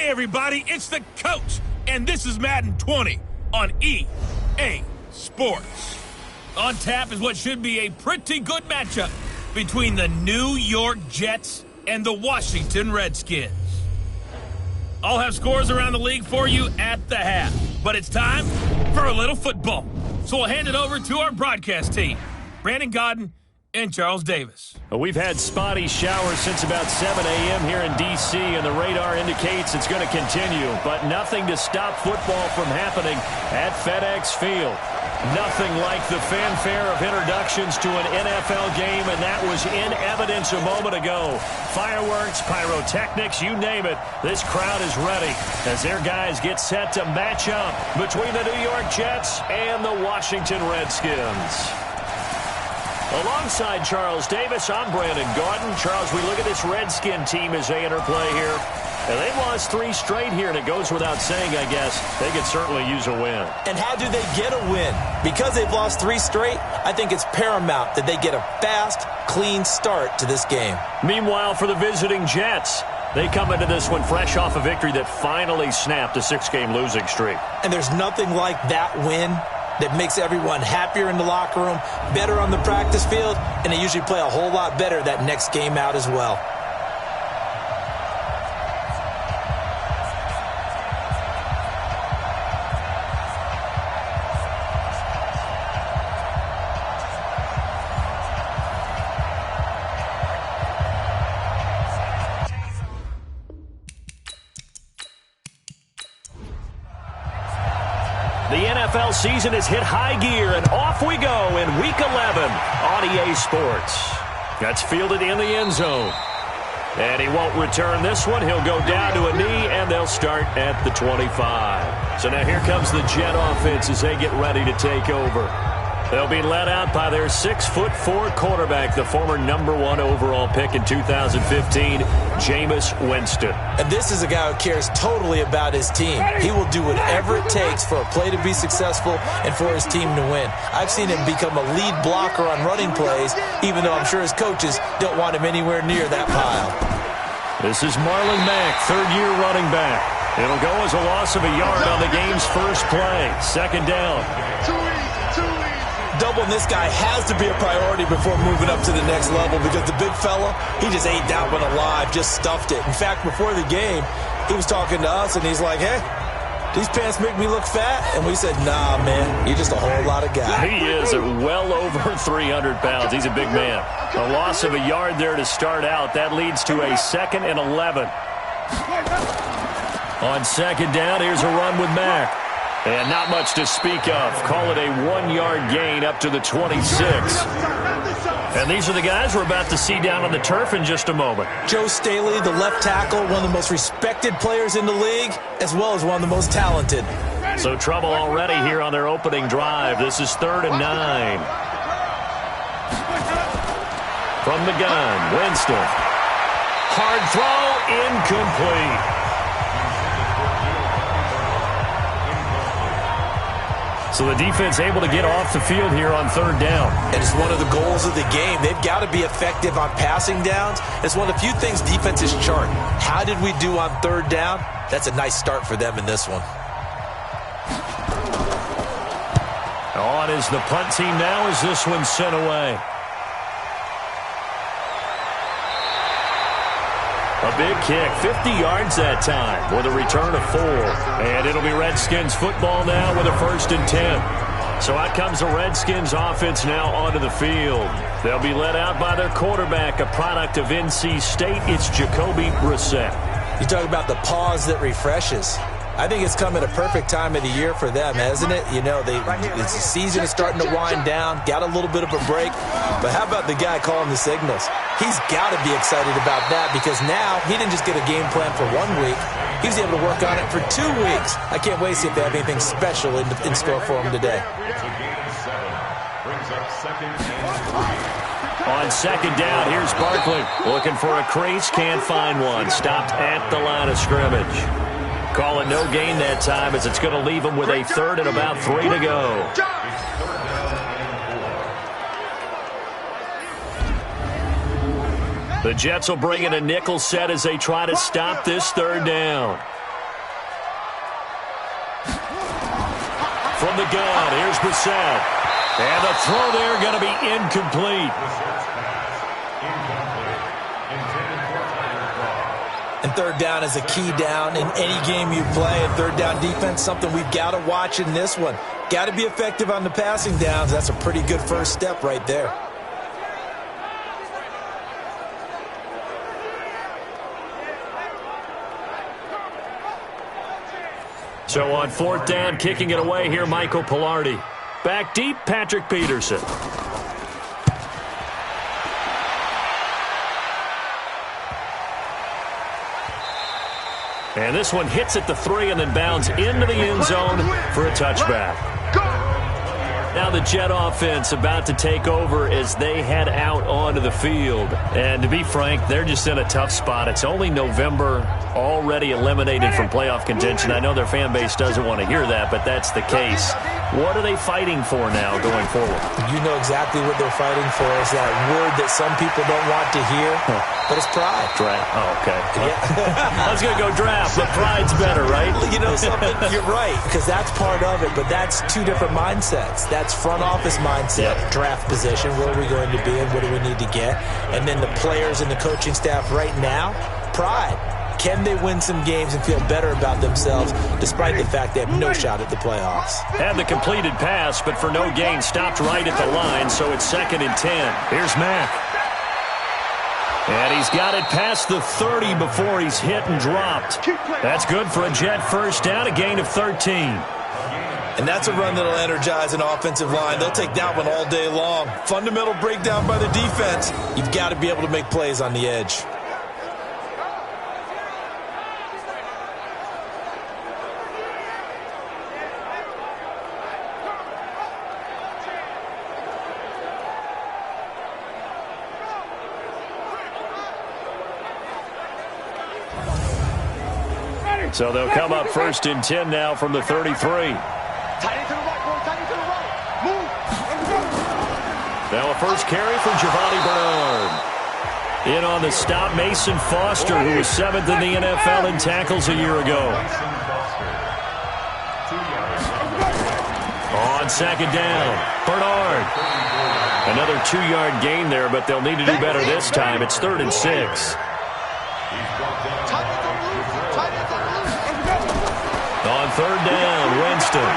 Hey everybody, it's the coach, and this is Madden 20 on EA Sports. On tap is what should be a pretty good matchup between the New York Jets and the Washington Redskins. I'll have scores around the league for you at the half, but it's time for a little football. So we'll hand it over to our broadcast team, Brandon Godden and Charles Davis. We've had spotty showers since about 7 a.m. here in D.C., and the radar indicates it's going to continue, but nothing to stop football from happening at FedEx Field. Nothing like the fanfare of introductions to an NFL game, and that was in evidence a moment ago. Fireworks, pyrotechnics, you name it. This crowd is ready as their guys get set to match up between the New York Jets and the Washington Redskins. Alongside Charles Davis, I'm Brandon Godden. Charles, we look at this Redskin team as they interplay here. And they've lost 3 straight here, and it goes without saying, I guess, they could certainly use a win. And how do they get a win? Because they've lost 3 straight, I think it's paramount that they get a fast, clean start to this game. Meanwhile, for the visiting Jets, they come into this one fresh off a victory that finally snapped a 6-game losing streak. And there's nothing like that win that makes everyone happier in the locker room, better on the practice field, and they usually play a whole lot better that next game out as well. The NFL season has hit high gear, and off we go in Week 11 on EA Sports. That's fielded in the end zone. And he won't return this one. He'll go down to a knee, and they'll start at the 25. So now here comes the Jet offense as they get ready to take over. They'll be led out by their 6'4" quarterback, the former #1 overall pick in 2015, Jameis Winston. And this is a guy who cares totally about his team. He will do whatever it takes for a play to be successful and for his team to win. I've seen him become a lead blocker on running plays, even though I'm sure his coaches don't want him anywhere near that pile. This is Marlon Mack, third-year running back. It'll go as a loss of a yard on the game's first play. Second down. Doubling this guy has to be a priority before moving up to the next level because the big fella, he just ate that one alive, just stuffed it. In fact, before the game, he was talking to us, and he's like, hey, these pants make me look fat. And we said, nah, man, you're just a whole lot of guy. He is at well over 300 pounds. He's a big man. A loss of a yard there to start out. That leads to a 2nd and 11. On second down, here's a run with Mack. And not much to speak of. Call it a 1-yard gain up to the 26. And these are the guys we're about to see down on the turf in just a moment. Joe Staley, the left tackle, one of the most respected players in the league, as well as one of the most talented. So trouble already here on their opening drive. This is 3rd and 9. From the gun, Winston. Hard throw, incomplete. So the defense able to get off the field here on 3rd down. And it's one of the goals of the game. They've got to be effective on passing downs. It's one of the few things defenses chart. How did we do on 3rd down? That's a nice start for them in this one. On is the punt team now as this one's sent away. A big kick, 50 yards that time with a return of 4. And it'll be Redskins football now with a 1st and 10. So out comes the Redskins offense now onto the field. They'll be led out by their quarterback, a product of NC State. It's Jacoby Brissett. You talk about the pause that refreshes. I think it's come at a perfect time of the year for them, hasn't it? You know, the season is starting to wind down, got a little bit of a break. But how about the guy calling the signals? He's got to be excited about that because now he didn't just get a game plan for 1 week. He was able to work on it for 2 weeks. I can't wait to see if they have anything special in store for him today. On second down, here's Barkley. Looking for a crease, can't find one. Stopped at the line of scrimmage. Call it no gain that time as it's going to leave him with a 3rd and about 3 to go. The Jets will bring in a nickel set as they try to stop this 3rd down. from the gun. Here's Brissett. And the throw there going to be incomplete. And third down is a key down in any game you play. And third down defense, something we've got to watch in this one. Got to be effective on the passing downs. That's a pretty good first step right there. So on fourth down, kicking it away here, Michael Pilardi. Back deep, Patrick Peterson. And this one hits at the 3 and then bounds into the end zone for a touchback. Now the Jet offense about to take over as they head out onto the field. And to be frank, they're just in a tough spot. It's only November, already eliminated from playoff contention. I know their fan base doesn't want to hear that, but that's the case. What are they fighting for now going forward? You know exactly what they're fighting for. Is that word that some people don't want to hear, but it's pride. Draft. Oh, okay. Yeah. I was going to go draft, but pride's better, right? You know something? You're right, because that's part of it, but that's two different mindsets. That's front office mindset, draft position, where are we going to be and what do we need to get? And then the players and the coaching staff right now, pride. Can they win some games and feel better about themselves despite the fact they have no shot at the playoffs? Had the completed pass, but for no gain, stopped right at the line, so it's 2nd and 10. Here's Mack. And he's got it past the 30 before he's hit and dropped. That's good for a Jet first down, a gain of 13. And that's a run that'll energize an offensive line. They'll take that one all day long. Fundamental breakdown by the defense. You've got to be able to make plays on the edge. So they'll come up 1st and 10 now from the 33. Now a first carry from Giovanni Bernard. In on the stop, Mason Foster, who was 7th in the NFL in tackles a year ago. On 2nd down, Bernard. Another 2-yard gain there, but they'll need to do better this time. It's 3rd and 6. On 3rd down, Winston.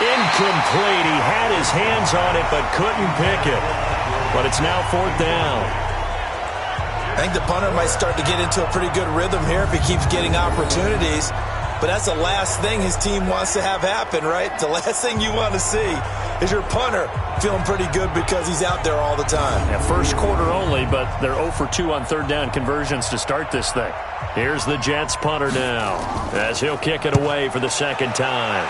Incomplete. He had his hands on it but couldn't pick it. But it's now 4th down. I think the punter might start to get into a pretty good rhythm here if he keeps getting opportunities. But that's the last thing his team wants to have happen, right? The last thing you want to see is your punter feeling pretty good because he's out there all the time. Yeah, first quarter only, but they're 0 for 2 on 3rd down conversions to start this thing. Here's the Jets punter now as he'll kick it away for the 2nd time.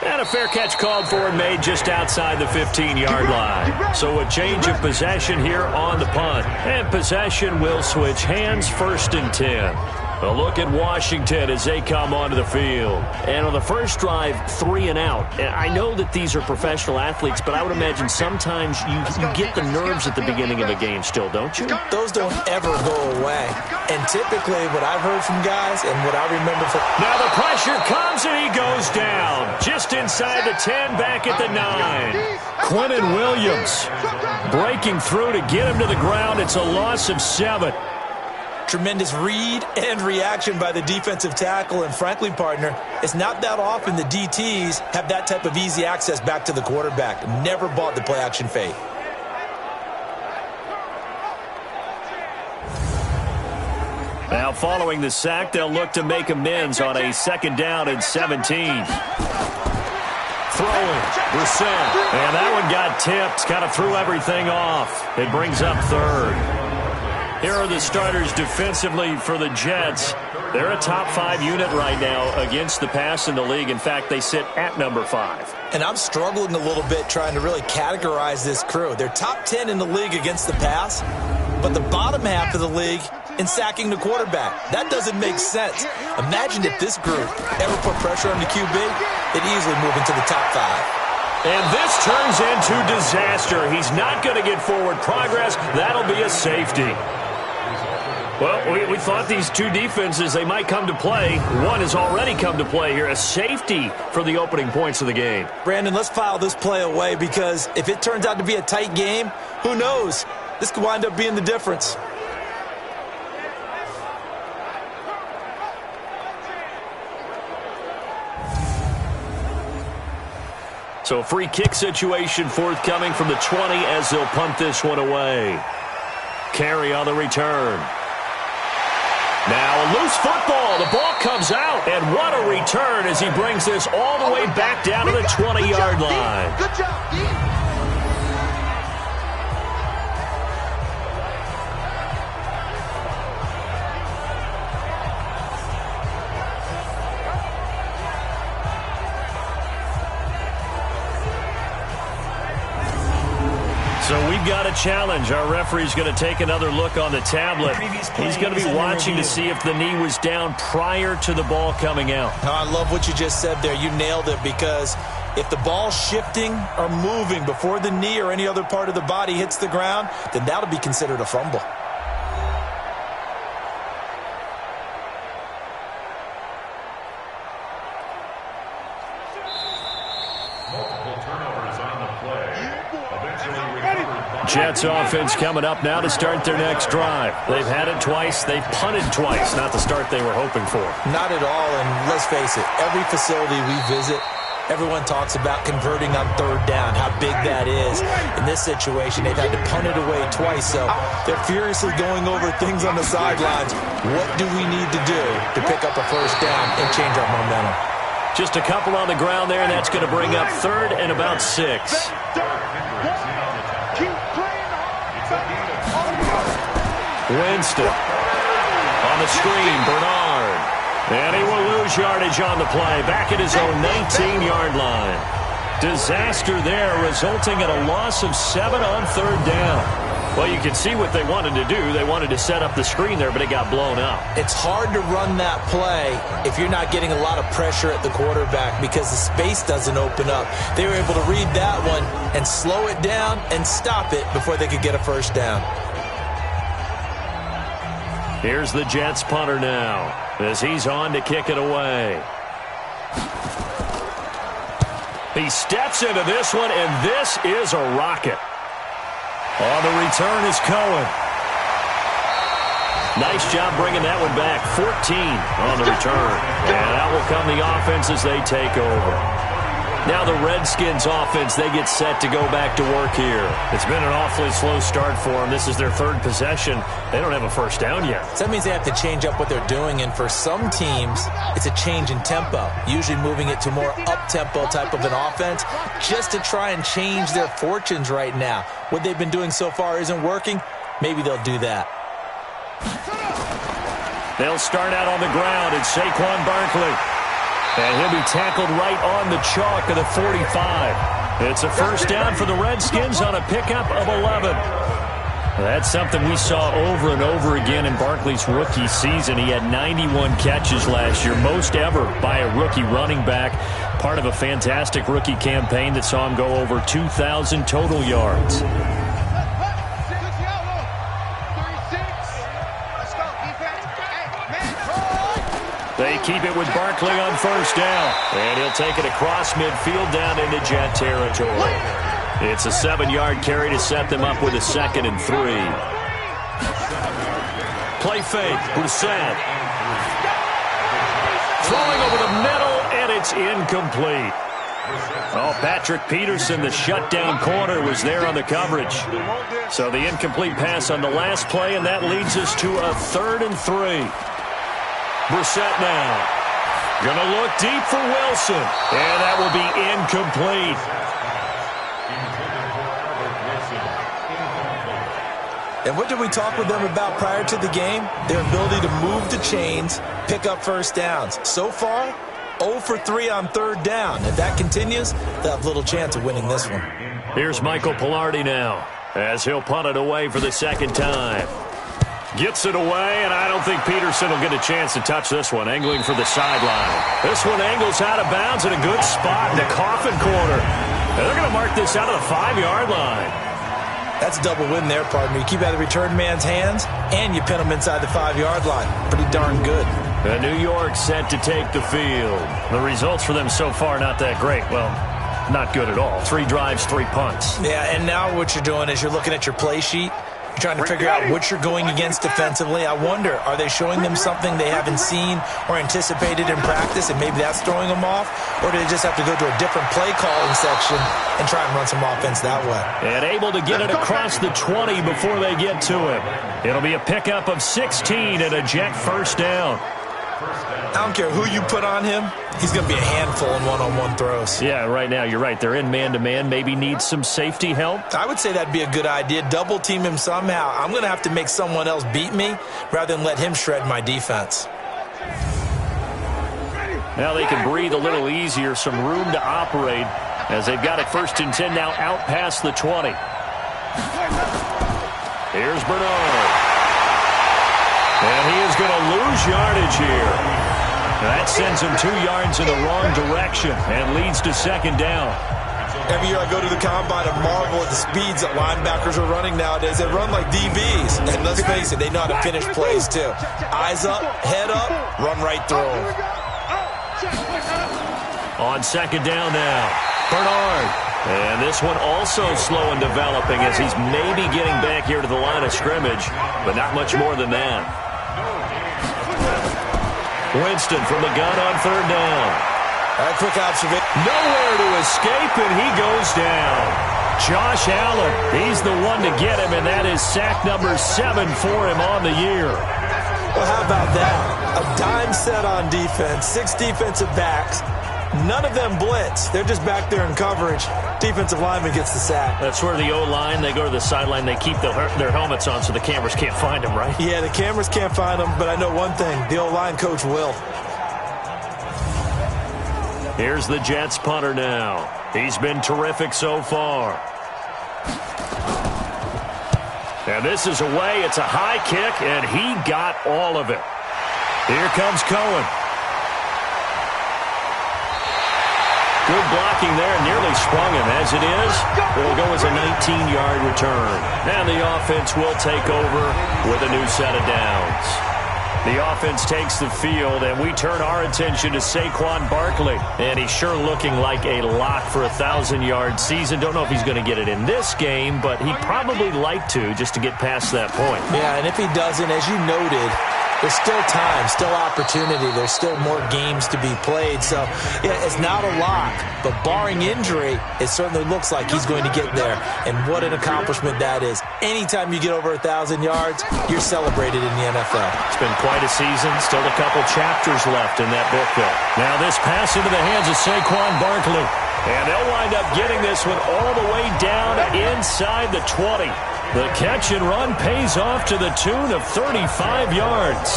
And a fair catch called for and made just outside the 15-yard line. So a change of possession here on the punt. And possession will switch hands, 1st and 10. A look at Washington as they come onto the field. And on the first drive, 3 and out. And I know that these are professional athletes, but I would imagine sometimes you get the nerves at the beginning of a game still, don't you? Those don't ever go away. And typically what I've heard from guys and what I remember from... Now the pressure comes and he goes down. Just inside the 10, back at the 9. Quentin Williams breaking through to get him to the ground. It's a loss of 7. Tremendous read and reaction by the defensive tackle. And frankly, partner, it's not that often the DTs have that type of easy access back to the quarterback. Never bought the play action fake. Now following the sack, they'll look to make amends on a 2nd down and 17. Throwing, Brissett. And that one got tipped, kind of threw everything off. It brings up 3rd. Here are the starters defensively for the Jets. They're a top 5 unit right now against the pass in the league. In fact, they sit at number 5. And I'm struggling a little bit trying to really categorize this crew. They're top 10 in the league against the pass, but the bottom half of the league in sacking the quarterback. That doesn't make sense. Imagine if this group ever put pressure on the QB, they'd easily move into the top 5. And this turns into disaster. He's not going to get forward progress. That'll be a safety. Well, we thought these two defenses, they might come to play. One has already come to play here, a safety for the opening points of the game. Brandon, let's file this play away because if it turns out to be a tight game, who knows? This could wind up being the difference. So a free kick situation forthcoming from the 20 as they'll punt this one away. Carry on the return. Now a loose football. The ball comes out. And what a return as he brings this all the way back down to the 20-yard line. Good job, D. So we've got a challenge. Our referee's going to take another look on the tablet. He's going to be watching to see if the knee was down prior to the ball coming out. Oh, I love what you just said there. You nailed it because if the ball's shifting or moving before the knee or any other part of the body hits the ground, then that'll be considered a fumble. Jets offense coming up now to start their next drive. They've had it twice. They've punted twice. Not the start they were hoping for. Not at all, and let's face it, every facility we visit, everyone talks about converting on third down, how big that is. In this situation, they've had to punt it away twice, so they're furiously going over things on the sidelines. What do we need to do to pick up a first down and change our momentum? Just a couple on the ground there, and that's going to bring up third and about 6. Winston on the screen, Bernard. And he will lose yardage on the play, back at his own 19-yard line. Disaster there, resulting in a loss of 7 on third down. Well, you can see what they wanted to do. They wanted to set up the screen there, but it got blown up. It's hard to run that play if you're not getting a lot of pressure at the quarterback because the space doesn't open up. They were able to read that one and slow it down and stop it before they could get a first down. Here's the Jets punter now as he's on to kick it away. He steps into this one, and this is a rocket. On the return is Cohen. Nice job bringing that one back. 14 on the return. And out will come the offense as they take over. Now the Redskins offense, they get set to go back to work here. It's been an awfully slow start for them. This is their third possession. They don't have a first down yet. So that means they have to change up what they're doing, and for some teams, it's a change in tempo, usually moving it to more up-tempo type of an offense just to try and change their fortunes right now. What they've been doing so far isn't working. Maybe they'll do that. They'll start out on the ground. It's Saquon Barkley. And he'll be tackled right on the chalk of the 45. It's a first down for the Redskins on a pickup of 11. That's something we saw over and over again in Barkley's rookie season. He had 91 catches last year, most ever by a rookie running back. Part of a fantastic rookie campaign that saw him go over 2,000 total yards. They keep it with Barkley on first down. And he'll take it across midfield down into Jet territory. It's a 7-yard carry to set them up with a 2nd and 3. Play fake. Brissett. Throwing over the middle, and it's incomplete. Oh, Patrick Peterson, the shutdown corner, was there on the coverage. So the incomplete pass on the last play, and that leads us to a 3rd and 3. Brissett now. Gonna look deep for Wilson. And that will be incomplete. And what did we talk with them about prior to the game? Their ability to move the chains, pick up first downs. So far, 0 for 3 on third down. If that continues, they'll have little chance of winning this one. Here's Michael Pilardi now as he'll punt it away for the 2nd time. Gets it away, and I don't think Peterson will get a chance to touch this one, angling for the sideline. This one angles out of bounds in a good spot in the coffin corner. And they're going to mark this out of the 5-yard line. That's a double win there, partner. You keep out of the return man's hands, and you pin them inside the 5-yard line. Pretty darn good. And New York set to take the field. The results for them so far not that great. Well, not good at all. 3 drives, 3 punts. Yeah, and now what you're doing is you're looking at your play sheet. You're trying to figure out what you're going against defensively. I wonder, are they showing them something they haven't seen or anticipated in practice, and maybe that's throwing them off? Or do they just have to go to a different play calling section and try and run some offense that way? And able to get it across the 20 before they get to him. It'll be a pickup of 16 and a Jet first down. I don't care who you put on him. He's going to be a handful in one-on-one throws. Yeah, right now, you're right. They're in man-to-man. Maybe needs some safety help. I would say that'd be a good idea. Double team him somehow. I'm going to have to make someone else beat me rather than let him shred my defense. Now they can breathe a little easier. Some room to operate as they've got it 1st and 10 now out past the 20. Here's Bernard. And he is going to lose yardage here. That sends him 2 yards in the wrong direction and leads to 2nd down. Every year I go to the combine and marvel at the speeds that linebackers are running nowadays. They run like DBs. And let's face it, they know how to finish plays too. Eyes up, head up, run right through them. On 2nd down now, Bernard. And this one also slow in developing as he's maybe getting back here to the line of scrimmage, but not much more than that. Winston from the gun on 3rd down. Quick observation. Nowhere to escape, and he goes down. Josh Allen, he's the one to get him, and that is sack number 7 for him on the year. Well, how about that? A dime set on defense, 6 defensive backs. None of them blitz. They're just back there in coverage. Defensive lineman gets the sack. That's where the O-line, they go to the sideline, they keep their helmets on so the cameras can't find them, right? Yeah, the cameras can't find them, but I know one thing. The O-line coach will. Here's the Jets punter now. He's been terrific so far. And this is away. It's a high kick, and he got all of it. Here comes Cohen. Good blocking there, nearly sprung him. As it is, it'll go as a 19-yard return. And the offense will take over with a new set of downs. The offense takes the field, and we turn our attention to Saquon Barkley. And he's sure looking like a lock for a 1,000-yard season. Don't know if he's going to get it in this game, but he'd probably like to just to get past that point. Yeah, and if he doesn't, as you noted, there's still time, still opportunity. There's still more games to be played. So, yeah, it's not a lock. But barring injury, it certainly looks like he's going to get there. And what an accomplishment that is. Anytime you get over 1,000 yards, you're celebrated in the NFL. It's been quite a season. Still a couple chapters left in that book, though. Now this pass into the hands of Saquon Barkley. And they'll wind up getting this one all the way down inside the 20. The catch and run pays off to the tune of 35 yards.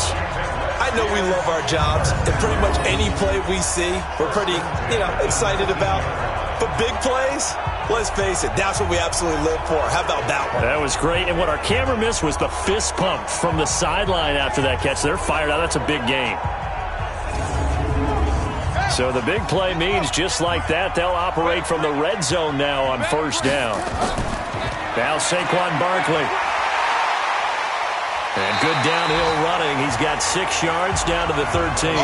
I know we love our jobs, and pretty much any play we see, we're pretty, excited about. But big plays, let's face it, that's what we absolutely live for. How about that one? That was great, and what our camera missed was the fist pump from the sideline after that catch. They're fired out. That's a big game. So the big play means just like that, they'll operate from the red zone now on 1st down. Now Saquon Barkley. And good downhill running. He's got 6 yards down to the 13.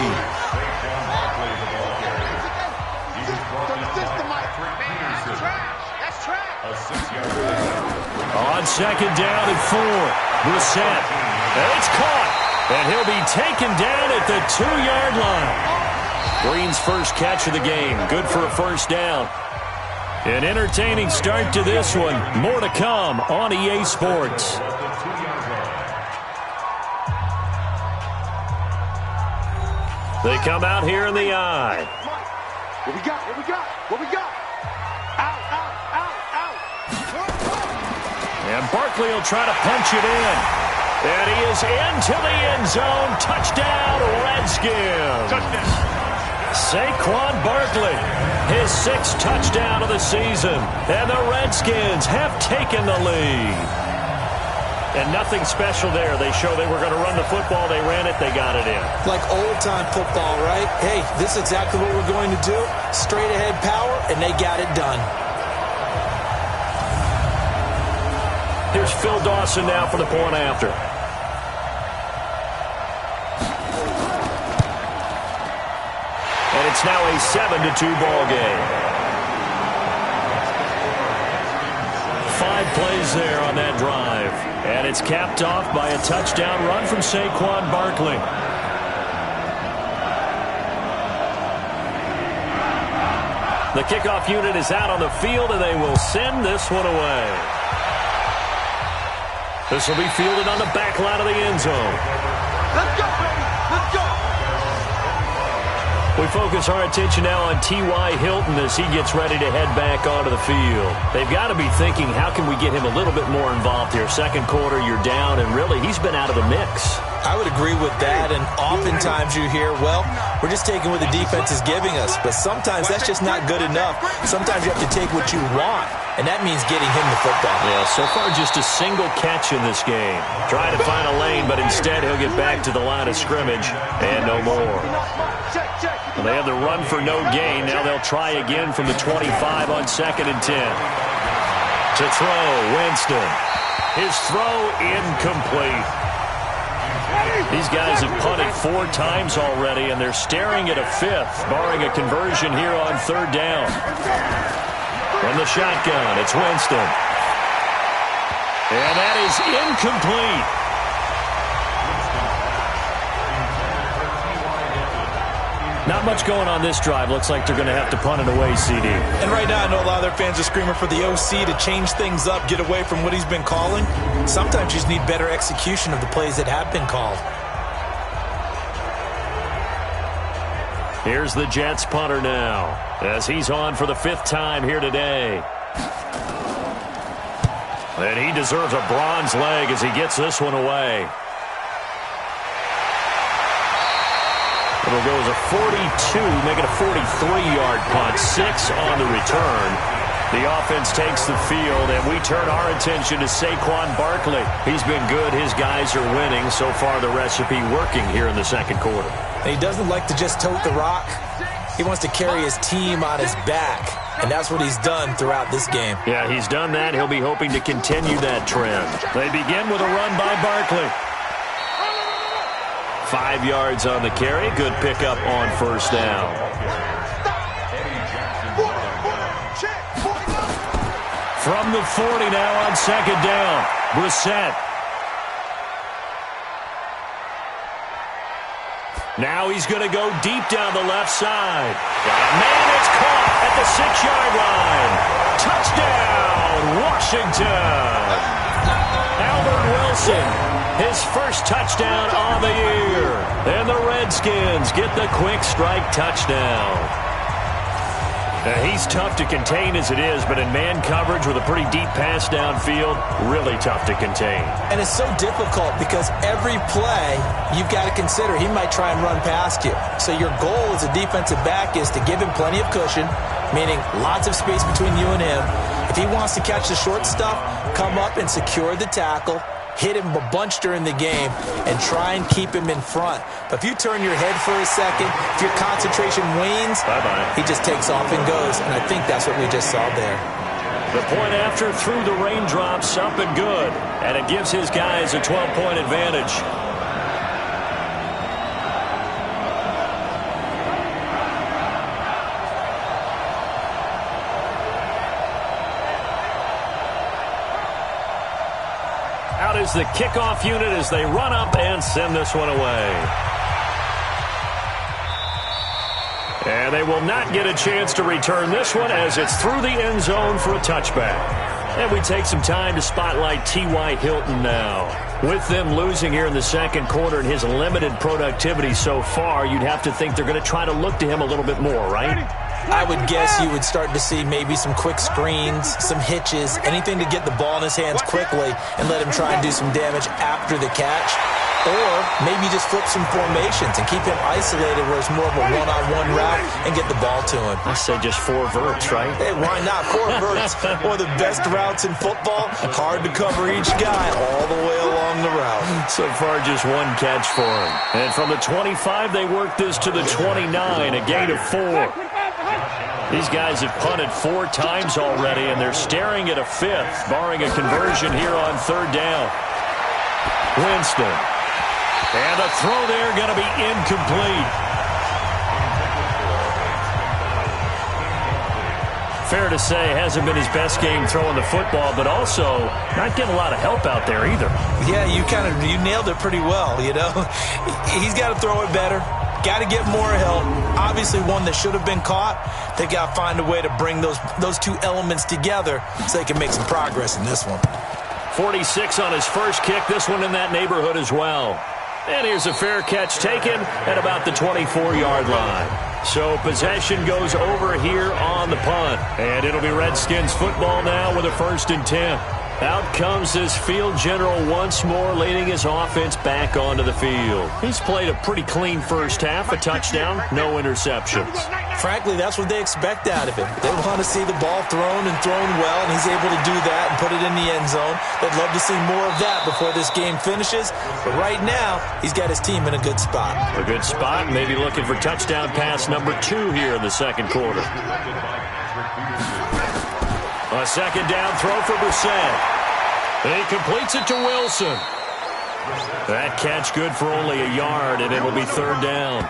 On 2nd down and 4. Brissett. And it's caught. And he'll be taken down at the 2-yard line. Green's first catch of the game. Good for a 1st down. An entertaining start to this one. More to come on EA Sports. They come out here in the eye. What we got? What we got? What we got? Out, out, out, out. And Barkley will try to punch it in. And he is into the end zone. Touchdown, Redskins. Touchdown. Saquon Barkley, his 6th touchdown of the season. And the Redskins have taken the lead. And nothing special there. They show they were going to run the football. They ran it. They got it in. Like old-time football, right? Hey, this is exactly what we're going to do. Straight-ahead power, and they got it done. Here's Phil Dawson now for the point after. And it's now a 7-2 ball game. 5 plays there on that drive. And it's capped off by a touchdown run from Saquon Barkley. The kickoff unit is out on the field, and they will send this one away. This will be fielded on the back line of the end zone. Let's go, baby. Let's go. We focus our attention now on T.Y. Hilton as he gets ready to head back onto the field. They've got to be thinking, how can we get him a little bit more involved here? Second quarter, you're down, and really, he's been out of the mix. I would agree with that, and oftentimes you hear, well, we're just taking what the defense is giving us, but sometimes that's just not good enough. Sometimes you have to take what you want, and that means getting him the football. Yeah, so far just a single catch in this game. Trying to find a lane, but instead he'll get back to the line of scrimmage, and no more. Well, they have the run for no gain. Now they'll try again from the 25 on 2nd and 10. To throw, Winston. His throw incomplete. These guys have punted 4 times already, and they're staring at a 5th, barring a conversion here on 3rd down. From the shotgun, it's Winston. And that is incomplete. Not much going on this drive. Looks like they're going to have to punt it away, CD. And right now, I know a lot of their fans are screaming for the OC to change things up, get away from what he's been calling. Sometimes you just need better execution of the plays that have been called. Here's the Jets punter now, as he's on for the 5th time here today. And he deserves a bronze leg as he gets this one away. It'll go as a 42, make it a 43-yard punt, 6 on the return. The offense takes the field, and we turn our attention to Saquon Barkley. He's been good. His guys are winning. So far, the recipe working here in the second quarter. And he doesn't like to just tote the rock. He wants to carry his team on his back, and that's what he's done throughout this game. Yeah, he's done that. He'll be hoping to continue that trend. They begin with a run by Barkley. 5 yards on the carry. Good pickup on 1st down. From the 40 now on 2nd down. Brissett. Now he's going to go deep down the left side. Man, it's caught at the 6-yard line. Touchdown, Washington. Albert Wilson, his first touchdown on the year. And the Redskins get the quick strike touchdown. Now, he's tough to contain as it is, but in man coverage with a pretty deep pass downfield, really tough to contain. And it's so difficult because every play you've got to consider he might try and run past you. So your goal as a defensive back is to give him plenty of cushion, meaning lots of space between you and him. If he wants to catch the short stuff, come up and secure the tackle, hit him a bunch during the game, and try and keep him in front. But if you turn your head for a second, if your concentration wanes, he just takes off and goes. And I think that's what we just saw there. The point after through the raindrops, up and good. And it gives his guys a 12-point advantage. Out is the kickoff unit as they run up and send this one away. And they will not get a chance to return this one as it's through the end zone for a touchback. And we take some time to spotlight T.Y. Hilton now. With them losing here in the second quarter and his limited productivity so far, you'd have to think they're going to try to look to him a little bit more, right? I would guess you would start to see maybe some quick screens, some hitches, anything to get the ball in his hands quickly and let him try and do some damage after the catch. Or maybe just flip some formations and keep him isolated where it's more of a one-on-one route and get the ball to him. I say just 4 verts, right? Hey, why not? 4 verts, one of the best routes in football. Hard to cover each guy all the way along the route. So far, just 1 catch for him. And from the 25, they work this to the 29, a gain of 4. These guys have punted 4 times already, and they're staring at a 5th, barring a conversion here on 3rd down. Winston. And the throw there going to be incomplete. Fair to say, hasn't been his best game throwing the football, but also not getting a lot of help out there either. Yeah, you nailed it pretty well, you know. He's got to throw it better. Got to get more help. Obviously one that should have been caught. They got to find a way to bring those two elements together so they can make some progress in this one. 46 on his first kick. This one in that neighborhood as well. And here's a fair catch taken at about the 24-yard line. So possession goes over here on the punt. And it'll be Redskins football now with a 1st and 10. Out comes this field general once more, leading his offense back onto the field. He's played a pretty clean first half, a touchdown, no interceptions. Frankly, that's what they expect out of him. They want to see the ball thrown and thrown well, and he's able to do that and put it in the end zone. They'd love to see more of that before this game finishes. But right now, he's got his team in a good spot. A good spot, maybe looking for touchdown pass number 2 here in the second quarter. A second down throw for Brissett. He completes it to Wilson. That catch good for only a yard, and it'll be 3rd down.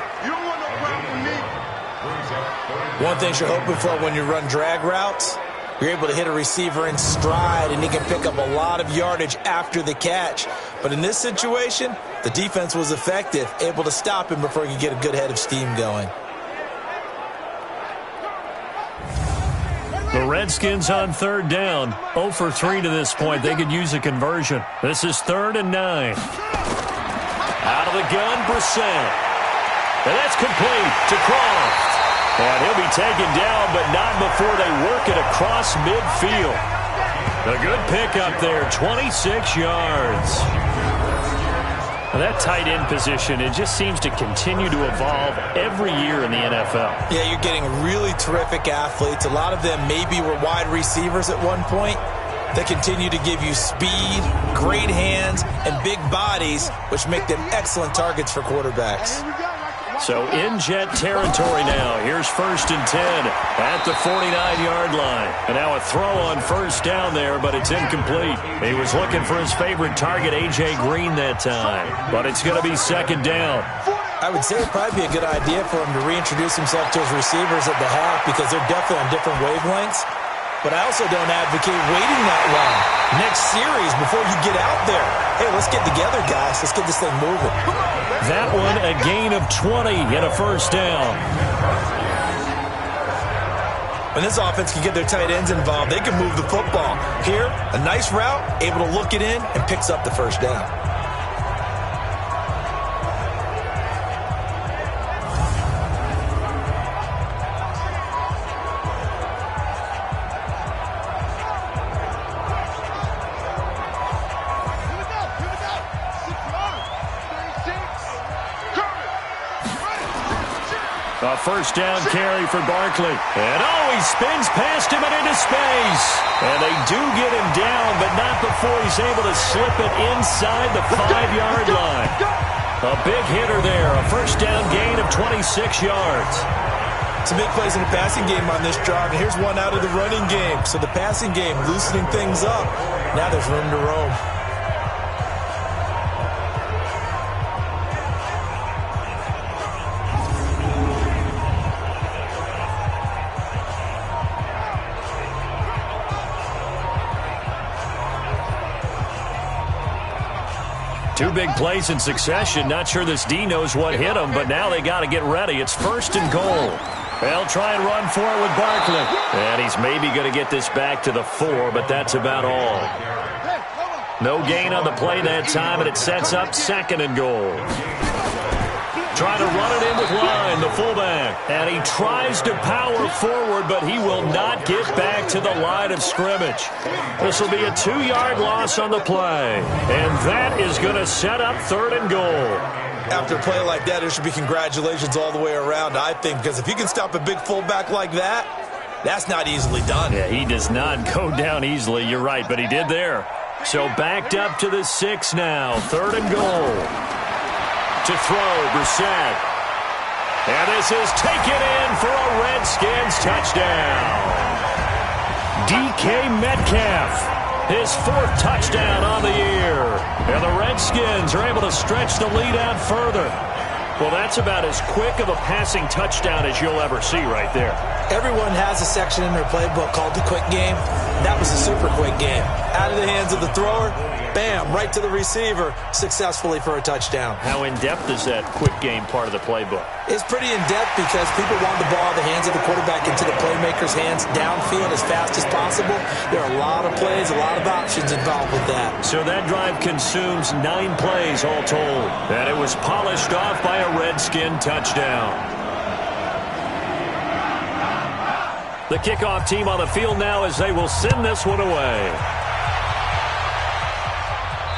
One thing you're hoping for when you run drag routes, you're able to hit a receiver in stride, and he can pick up a lot of yardage after the catch. But in this situation, the defense was effective, able to stop him before he could get a good head of steam going. The Redskins on 3rd down, 0 for 3 to this point. They could use a conversion. This is 3rd and 9. Out of the gun, Brissett. And that's complete to Croft. And he'll be taken down, but not before they work it across midfield. A good pickup there, 26 yards. That tight end position, it just seems to continue to evolve every year in the NFL. Yeah, you're getting really terrific athletes. A lot of them maybe were wide receivers at one point. They continue to give you speed, great hands, and big bodies, which make them excellent targets for quarterbacks. So in jet territory now. Here's 1st and 10 at the 49-yard line. And now a throw on 1st down there, but it's incomplete. He was looking for his favorite target, A.J. Green, that time. But it's going to be 2nd down. I would say it'd probably be a good idea for him to reintroduce himself to his receivers at the half because they're definitely on different wavelengths. But I also don't advocate waiting that long. Next series, before you get out there, hey, let's get together, guys. Let's get this thing moving. That one, a gain of 20 and a 1st down. When this offense can get their tight ends involved, they can move the football. Here, a nice route, able to look it in, and picks up the 1st down. A 1st down carry for Barkley. And he spins past him and into space. And they do get him down, but not before he's able to slip it inside the 5-yard line. A big hitter there. A 1st down gain of 26 yards. Some big plays in the passing game on this drive. And here's one out of the running game. So the passing game loosening things up. Now there's room to roam. Two big plays in succession. Not sure this D knows what hit him, but now they got to get ready. It's 1st and goal. They'll try and run for it with Barkley. And he's maybe going to get this back to the 4, but that's about all. No gain on the play that time, and it sets up 2nd and goal. Trying to run it in with Line, the fullback. And he tries to power forward, but he will not get back to the line of scrimmage. This will be a 2-yard loss on the play. And that is going to set up 3rd and goal. After a play like that, there should be congratulations all the way around, I think, because if you can stop a big fullback like that, that's not easily done. Yeah, he does not go down easily, you're right, but he did there. So backed up to the 6 now, 3rd and goal. To throw, Brissett. And this is taken in for a Redskins touchdown. DK Metcalf, his 4th touchdown on the year. And the Redskins are able to stretch the lead out further. Well, that's about as quick of a passing touchdown as you'll ever see right there. Everyone has a section in their playbook called the quick game. That was a super quick game. Out of the hands of the thrower, bam, right to the receiver, successfully for a touchdown. How in-depth is that quick game part of the playbook? It's pretty in-depth because people want the ball in the hands of the quarterback into the playmaker's hands downfield as fast as possible. There are a lot of plays, a lot of options involved with that. So that drive consumes 9 plays all told. And it was polished off by a Redskin touchdown. The kickoff team on the field now as they will send this one away.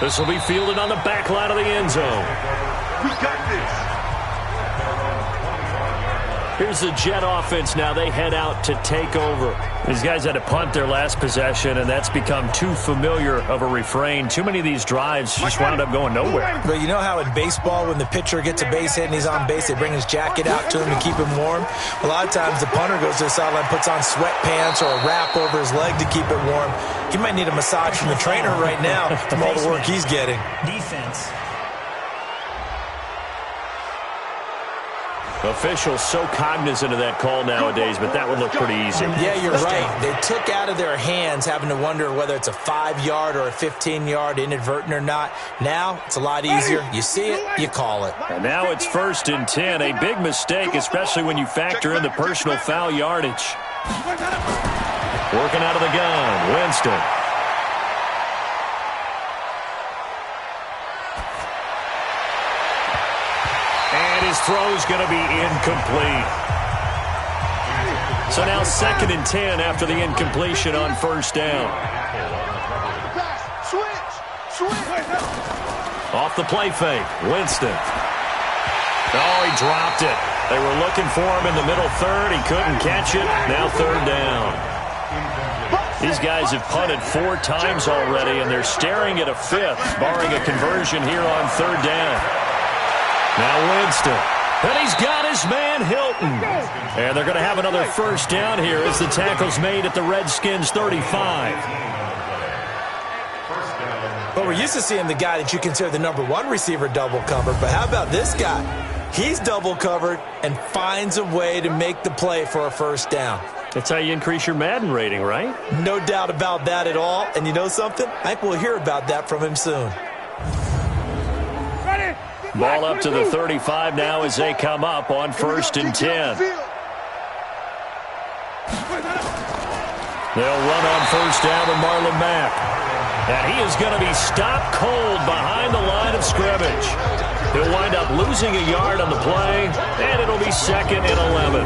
This will be fielded on the back line of the end zone. We got this. Here's the Jet offense now. They head out to take over. These guys had to punt their last possession, and that's become too familiar of a refrain. Too many of these drives just wound up going nowhere. But you know how in baseball, when the pitcher gets a base hit and he's on base, they bring his jacket out to him to keep him warm? A lot of times the punter goes to the sideline, puts on sweatpants or a wrap over his leg to keep it warm. He might need a massage from the trainer right now from all the work he's getting. Defense. Officials so cognizant of that call nowadays, but that would look pretty easy. Yeah, you're right. They took out of their hands having to wonder whether it's a 5-yard or a 15-yard, inadvertent or not. Now, it's a lot easier. You see it, you call it. And now it's 1st and 10. A big mistake, especially when you factor in the personal foul yardage. Working out of the gun, Winston. His throw's going to be incomplete. So now 2nd and 10 after the incompletion on 1st down. Off the play fake, Winston. Oh, he dropped it. They were looking for him in the middle 3rd. He couldn't catch it. Now 3rd down. These guys have punted 4 times already, and they're staring at a 5th, barring a conversion here on 3rd down. Now Winston, and he's got his man Hilton. And they're going to have another 1st down here as the tackle's made at the Redskins 35. Well, we're used to seeing the guy that you consider the number 1 receiver double covered, but how about this guy? He's double covered and finds a way to make the play for a 1st down. That's how you increase your Madden rating, right? No doubt about that at all. And you know something? I think we'll hear about that from him soon. Ball up to the 35 now as they come up on 1st and 10. They'll run on 1st down with Marlon Mack. And he is going to be stopped cold behind the line of scrimmage. He'll wind up losing a yard on the play, and it'll be 2nd and 11.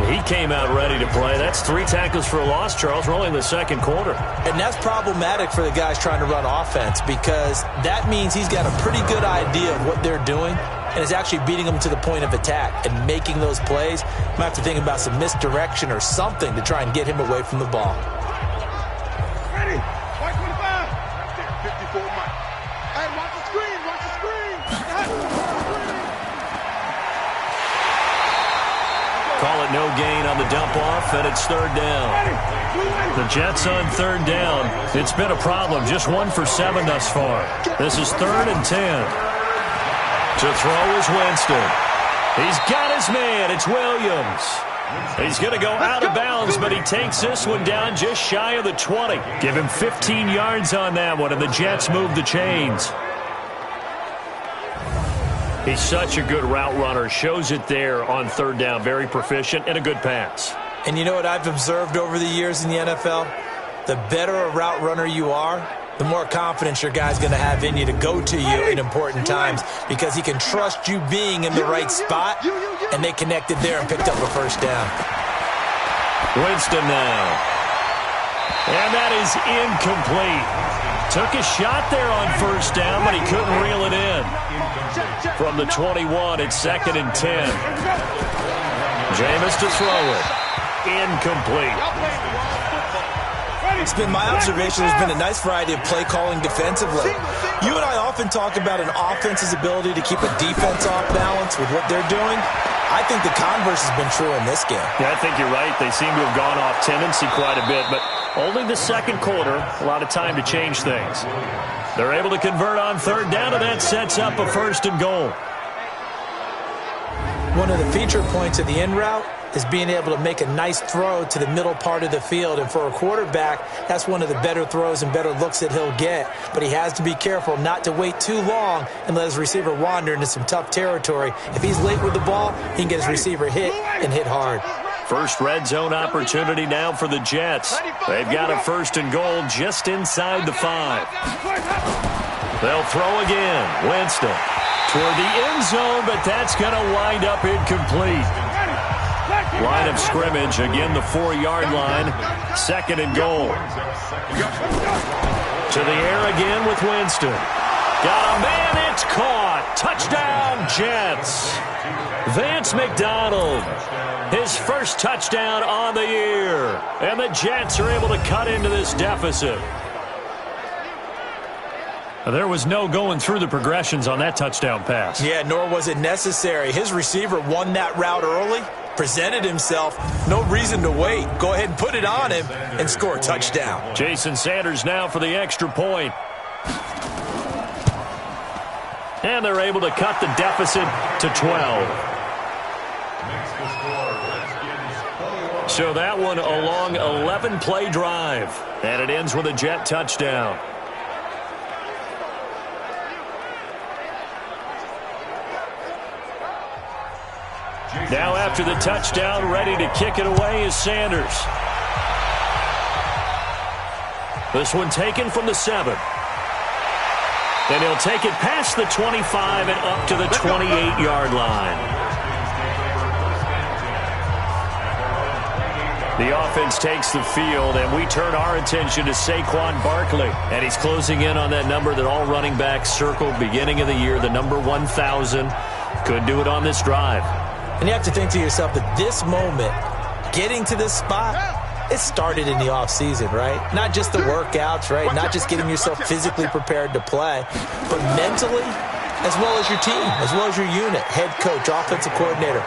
He came out ready to play. That's 3 tackles for a loss, Charles. We're only in the 2nd quarter. And that's problematic for the guys trying to run offense because that means he's got a pretty good idea of what they're doing and is actually beating them to the point of attack and making those plays. Might have to think about some misdirection or something to try and get him away from the ball. Ready? White 25. 54 Mike. Hey, watch the screen. Watch the screen. Call it no gain on the dump-off, and it's 3rd down. The Jets on 3rd down. It's been a problem. Just 1 for 7 thus far. This is 3rd and 10. To throw is Winston. He's got his man. It's Williams. He's going to go out of bounds, but he takes this one down just shy of the 20. Give him 15 yards on that one, and the Jets move the chains. He's such a good route runner. Shows it there on 3rd down. Very proficient and a good pass. And you know what I've observed over the years in the NFL? The better a route runner you are, the more confidence your guy's going to have in you to go to you in important times because he can trust you being in the right spot, and they connected there and picked up a 1st down. Winston now. And that is incomplete. Took a shot there on 1st down, but he couldn't reel it in. From the 21, it's 2nd and 10. Jameis to throw it. Incomplete. It's been my observation there's been a nice variety of play calling defensively. You and I often talk about an offense's ability to keep a defense off balance with what they're doing. I think the converse has been true in this game. Yeah, I think you're right. They seem to have gone off tendency quite a bit, but only the second quarter, a lot of time to change things. They're able to convert on third down, and that sets up a 1st and goal. One of the feature points of the in route is being able to make a nice throw to the middle part of the field. And for a quarterback, that's one of the better throws and better looks that he'll get. But he has to be careful not to wait too long and let his receiver wander into some tough territory. If he's late with the ball, he can get his receiver hit and hit hard. First red zone opportunity now for the Jets. They've got a 1st and goal just inside the 5. They'll throw again. Winston toward the end zone, but that's going to wind up incomplete. Line of scrimmage, again the 4-yard line. 2nd and goal. To the air again with Winston. Got a man, it's caught. Touchdown, Jets. Vance McDonald, his first touchdown on the year. And the Jets are able to cut into this deficit. There was no going through the progressions on that touchdown pass. Yeah, nor was it necessary. His receiver won that route early, presented himself. No reason to wait. Go ahead and put it on him and score a touchdown. Jason Sanders now for the extra point. And they're able to cut the deficit to 12. So that one a long 11-play drive. And it ends with a Jet touchdown. Now after the touchdown, ready to kick it away is Sanders. This one taken from the 7. Then he'll take it past the 25 and up to the 28-yard line. The offense takes the field, and we turn our attention to Saquon Barkley. And he's closing in on that number that all running backs circled beginning of the year, the number 1,000. Could do it on this drive. And you have to think to yourself that this moment, getting to this spot, it started in the offseason, right? Not just the workouts, right? Not just getting yourself physically prepared to play, but mentally, as well as your team, as well as your unit, head coach, offensive coordinator.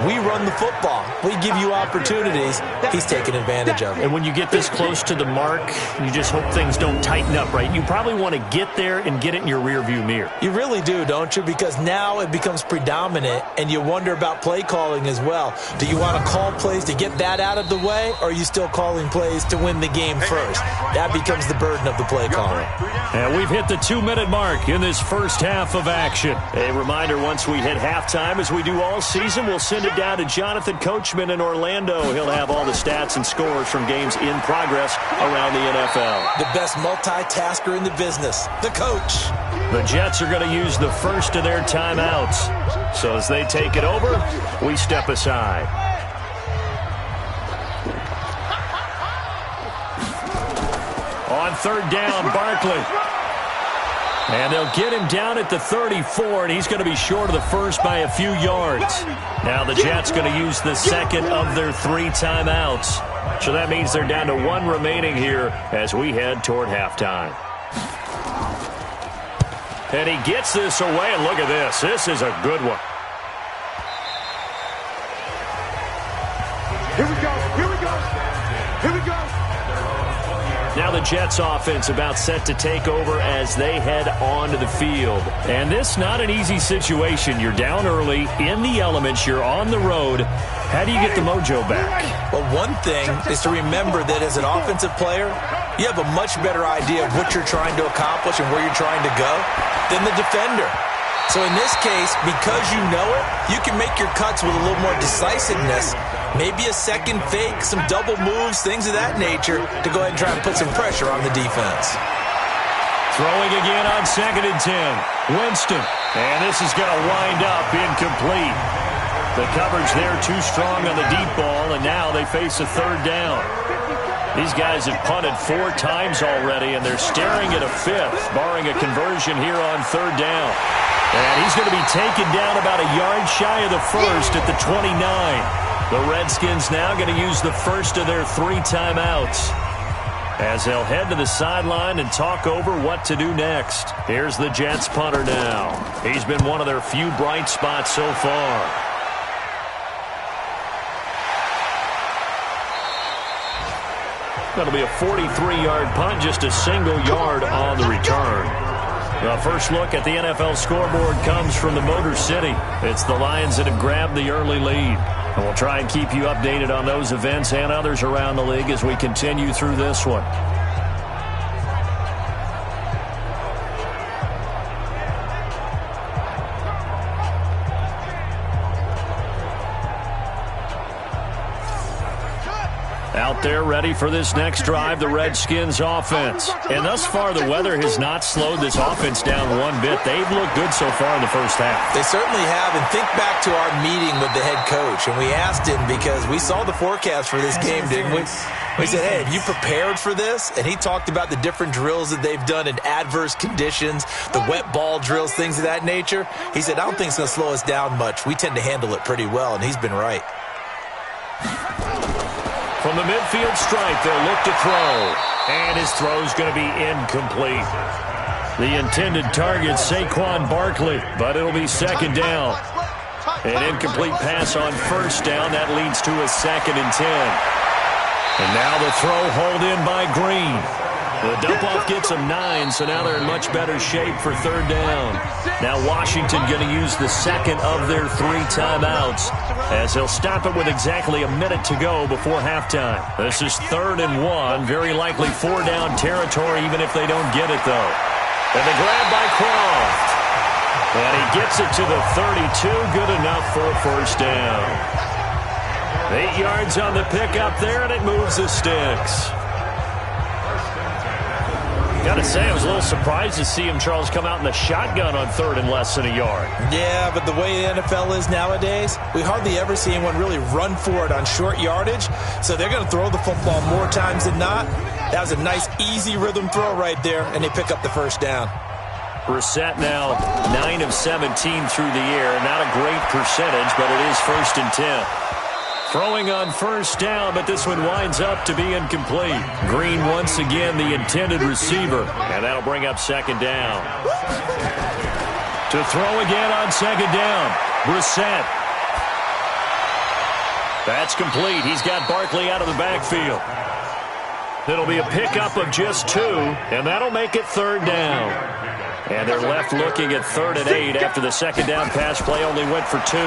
We run the football. We give you opportunities. He's taking advantage of it. And when you get this close to the mark, you just hope things don't tighten up, right? You probably want to get there and get it in your rearview mirror. You really do, don't you? Because now it becomes predominant, and you wonder about play calling as well. Do you want to call plays to get that out of the way, or are you still calling plays to win the game first? That becomes the burden of the play caller. And we've hit the 2-minute mark in this first half of action. A reminder, once we hit halftime, as we do all season, we'll send it down to Jonathan Coachman in Orlando. He'll have all the stats and scores from games in progress around the NFL. The best multitasker in the business, the coach. The Jets are going to use the first of their timeouts. So as they take it over, we step aside. On third down, Barkley. And they'll get him down at the 34, and he's going to be short of the first by a few yards. Now the Jets going to use the second of their 3 timeouts. So that means they're down to 1 remaining here as we head toward halftime. And he gets this away, and look at this. This is a good one. Here we go. Here we go. Here we go. Now the Jets offense about set to take over as they head onto the field. And this not an easy situation. You're down early, in the elements, you're on the road. How do you get the mojo back? Well, one thing is to remember that as an offensive player, you have a much better idea of what you're trying to accomplish and where you're trying to go than the defender. So in this case, because you know it, you can make your cuts with a little more decisiveness. Maybe a second fake, some double moves, things of that nature to go ahead and try and put some pressure on the defense. Throwing again on 2nd and 10. Winston. And this is going to wind up incomplete. The coverage there too strong on the deep ball, and now they face a third down. These guys have punted 4 times already, and they're staring at a 5th, barring a conversion here on third down. And he's going to be taken down about a yard shy of the first at the 29. The Redskins now going to use the first of their 3 timeouts as they'll head to the sideline and talk over what to do next. Here's the Jets punter now. He's been one of their few bright spots so far. It'll be a 43-yard punt, just a single yard on the return. The first look at the NFL scoreboard comes from the Motor City. It's the Lions that have grabbed the early lead. And we'll try and keep you updated on those events and others around the league as we continue through this one. Out there ready for this next drive, the Redskins offense. And thus far, the weather has not slowed this offense down one bit. They've looked good so far in the first half. They certainly have. And think back to our meeting with the head coach. And we asked him because we saw the forecast for this game, didn't we? We said, hey, have you prepared for this? And he talked about the different drills that they've done in adverse conditions, the wet ball drills, things of that nature. He said, I don't think it's going to slow us down much. We tend to handle it pretty well, and he's been right. From the midfield stripe, they'll look to throw. And his throw's going to be incomplete. The intended target, Saquon Barkley, but it'll be second down. An incomplete pass on first down. That leads to a 2nd and 10. And now the throw hauled in by Green. The dump-off gets them 9, so now they're in much better shape for third down. Now Washington going to use the second of their 3 timeouts as they'll stop it with exactly a minute to go before halftime. This is 3rd and 1, very likely 4-down territory even if they don't get it, though. And the grab by Croft. And he gets it to the 32, good enough for a first down. 8 yards on the pickup there, and it moves the sticks. Got to say, I was a little surprised to see him, Charles, come out in the shotgun on 3rd and less than a yard. Yeah, but the way the NFL is nowadays, we hardly ever see anyone really run for it on short yardage. So they're going to throw the football more times than not. That was a nice, easy rhythm throw right there, and they pick up the first down. Brissett now 9 of 17 through the air. Not a great percentage, but it is 1st and 10. Throwing on first down, but this one winds up to be incomplete. Green once again the intended receiver, and that'll bring up 2nd down. To throw again on 2nd down, Brissett. That's complete. He's got Barkley out of the backfield. It'll be a pickup of just 2, and that'll make it 3rd down. And they're left looking at 3rd and 8 after the 2nd down pass play only went for 2.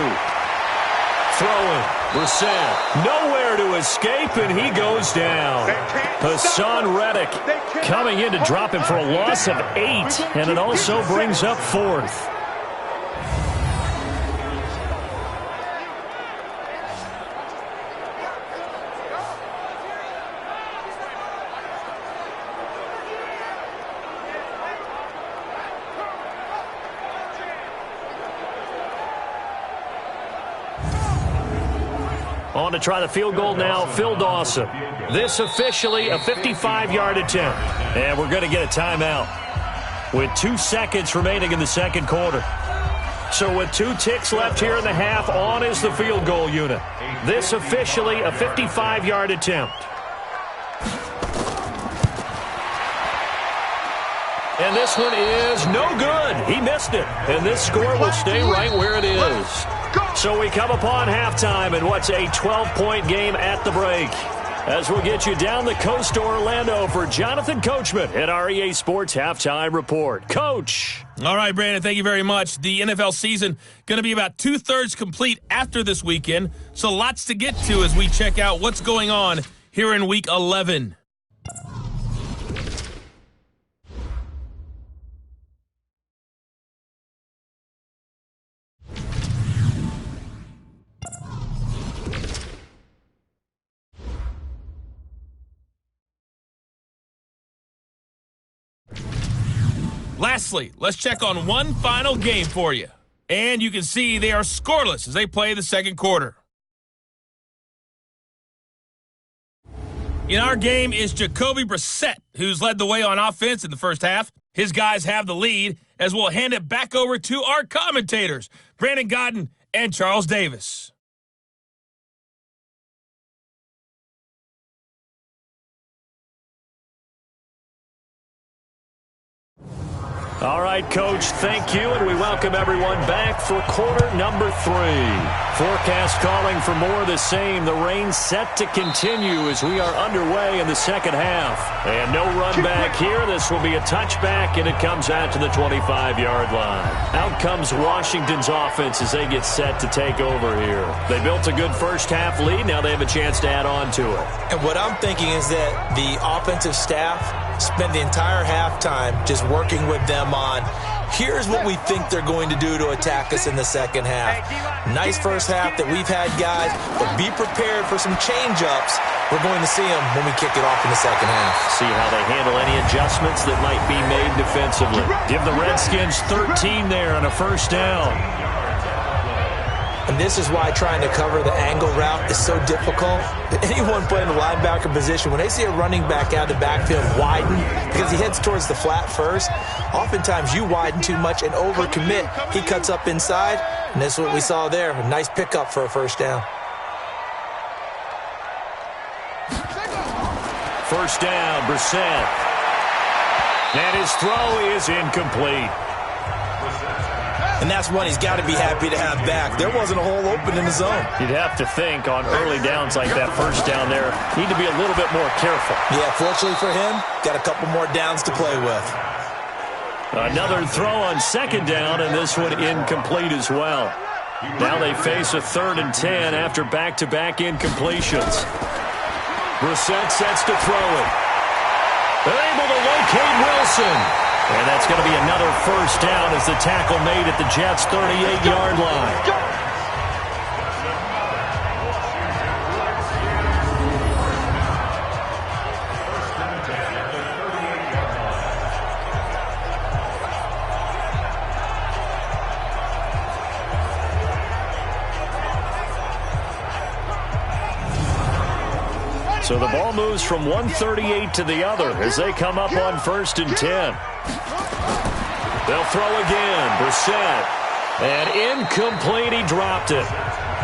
Throwing, Brissett, nowhere to escape, and he goes down. Hassan Reddick coming in to drop him for a loss of 8, and it also brings up 4th. On to try the field goal now, Phil Dawson. This officially a 55-yard attempt. And we're going to get a timeout with 2 seconds remaining in the 2nd quarter. So with 2 ticks left here in the half, on is the field goal unit. This officially a 55-yard attempt. And this one is no good. He missed it. And this score will stay right where it is. So we come upon halftime in what's a 12-point game at the break. As we'll get you down the coast to Orlando for Jonathan Coachman at our EA Sports Halftime Report. Coach. All right, Brandon, thank you very much. The NFL season going to be about 2/3 complete after this weekend. So lots to get to as we check out what's going on here in Week 11. Lastly, let's check on one final game for you. And you can see they are scoreless as they play the 2nd quarter. In our game is Jacoby Brissett, who's led the way on offense in the first half. His guys have the lead as we'll hand it back over to our commentators, Brandon Godden and Charles Davis. All right, Coach, thank you, and we welcome everyone back for quarter number 3. Forecast calling for more of the same. The rain set to continue as we are underway in the second half. And no run back here. This will be a touchback, and it comes out to the 25-yard line. Out comes Washington's offense as they get set to take over here. They built a good first-half lead. Now they have a chance to add on to it. And what I'm thinking is that the offensive staff spend the entire halftime just working with them on, here's what we think they're going to do to attack us in the second half. Nice first half that we've had, guys, but be prepared for some change-ups. We're going to see them when we kick it off in the second half. See how they handle any adjustments that might be made defensively. Give the Redskins 13 there on a first down. And this is why trying to cover the angle route is so difficult. Anyone playing the linebacker position, when they see a running back out of the backfield widen, because he heads towards the flat first, oftentimes you widen too much and overcommit. He cuts up inside, and that's what we saw there. A nice pickup for a first down. First down, Brissett. And his throw is incomplete. And that's one he's got to be happy to have back. There wasn't a hole open in the zone. You'd have to think on early downs like that first down there, need to be a little bit more careful. Yeah, fortunately for him, got a couple more downs to play with. Another throw on second down, and this one incomplete as well. Now they face a 3rd and 10 after back-to-back incompletions. Brissett sets to throw it. They're able to locate Wilson. And that's going to be another first down as the tackle made at the Jets' 38-yard line. So the ball moves from 138 to the other as they come up on 1st and 10. They'll throw again. Brissett. And incomplete. He dropped it.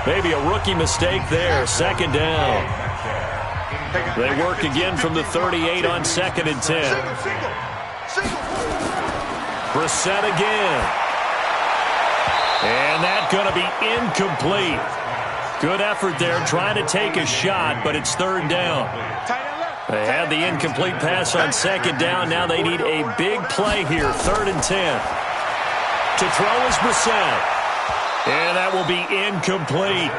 Maybe a rookie mistake there. 2nd down. They work again from the 38 on 2nd and 10. Brissett again. And that's going to be incomplete. Good effort there trying to take a shot, but it's 3rd down. They had the incomplete pass on 2nd down. Now they need a big play here, 3rd and 10. To throw is Brissett. And that will be incomplete.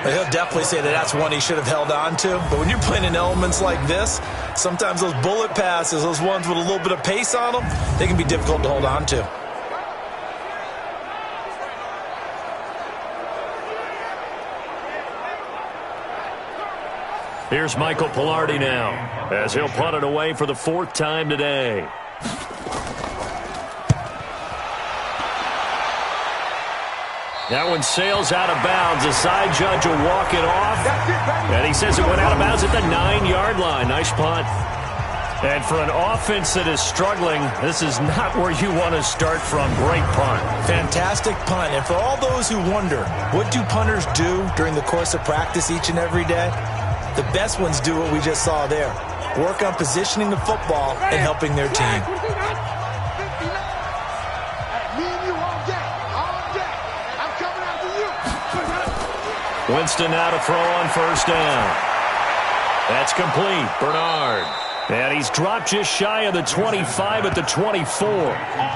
He'll definitely say that that's one he should have held on to. But when you're playing in elements like this, sometimes those bullet passes, those ones with a little bit of pace on them, they can be difficult to hold on to. Here's Michael Pilardi now, as he'll punt it away for the 4th time today. That one sails out of bounds. The side judge will walk it off. And he says it went out of bounds at the 9-yard line. Nice punt. And for an offense that is struggling, this is not where you want to start from. Great punt. Fantastic punt. And for all those who wonder, what do punters do during the course of practice each and every day? The best ones do what we just saw there. Work on positioning the football and helping their team. Winston now to throw on 1st down. That's complete. Bernard. And he's dropped just shy of the 25 at the 24.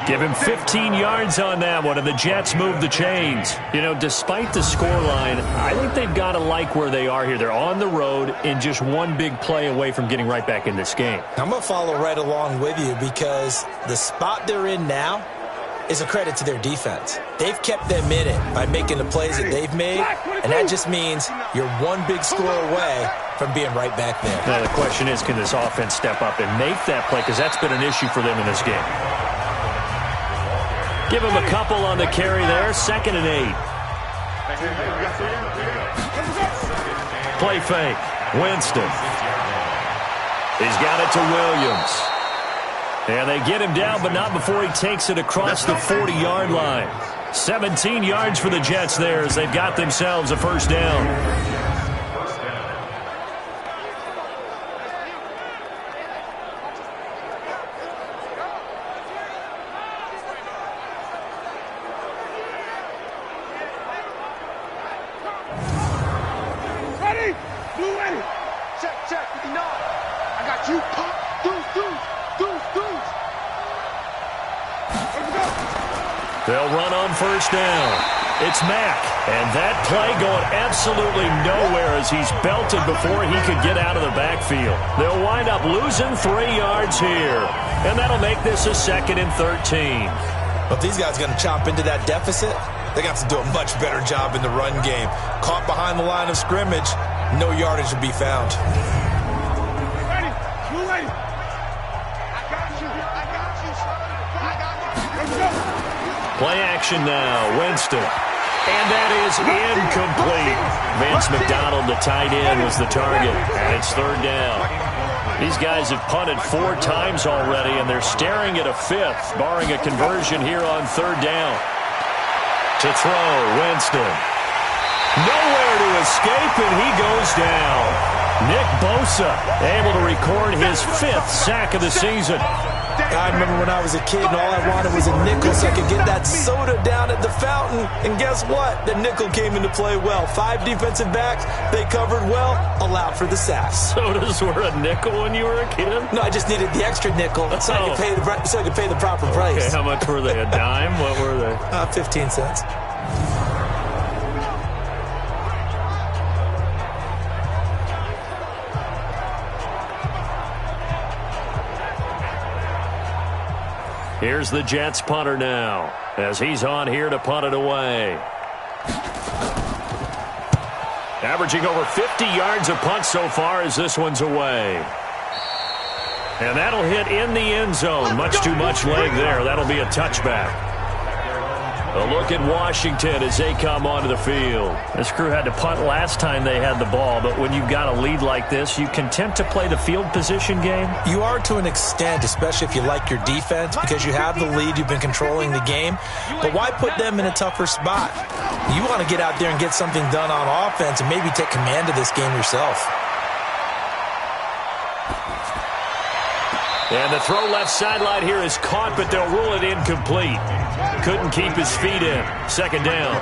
Give him 15 yards on that one, and the Jets move the chains. You know, despite the scoreline, I think they've got to like where they are here. They're on the road and just one big play away from getting right back in this game. I'm going to follow right along with you because the spot they're in now is a credit to their defense. They've kept them in it by making the plays that they've made, and that just means you're one big score away from being right back there. Now the question is, can this offense step up and make that play? Because that's been an issue for them in this game. Give him a couple on the carry there. 2nd and 8. Play fake. Winston. He's got it to Williams. And they get him down, but not before he takes it across the 40-yard line. 17 yards for the Jets there as they've got themselves a 1st down. They'll run on first down. It's Mack, and that play going absolutely nowhere as he's belted before he could get out of the backfield. They'll wind up losing 3 yards here, and that'll make this a 2nd and 13. But these guys are going to chop into that deficit. They got to do a much better job in the run game. Caught behind the line of scrimmage, no yardage will be found. Ready? You ready? I got you. I got you, son. I got you. Let's go. Play action now. Winston. And that is incomplete. Vince McDonald, the tight end, was the target. And it's 3rd down. These guys have punted 4 times already, and they're staring at a 5th, barring a conversion here on 3rd down. To throw, Winston. Nowhere to escape, and he goes down. Nick Bosa able to record his 5th sack of the season. I remember when I was a kid and all I wanted was a nickel so I could get that soda down at the fountain. And guess what? The nickel came into play well. 5 defensive backs, they covered well, allowed for the sacks. Sodas were a nickel when you were a kid? No, I just needed the extra nickel so I could pay the proper price. Okay, how much were they? A dime? What were they? 15 cents. Here's the Jets punter now, as he's on here to punt it away. Averaging over 50 yards a punt so far as this one's away. And that'll hit in the end zone. Much too much leg there. That'll be a touchback. A look at Washington as they come onto the field. This crew had to punt last time they had the ball, but when you've got a lead like this, you content to play the field position game? You are to an extent, especially if you like your defense, because you have the lead, you've been controlling the game. But why put them in a tougher spot? You want to get out there and get something done on offense and maybe take command of this game yourself. And the throw left sideline here is caught, but they'll rule it incomplete. Couldn't keep his feet in. 2nd down.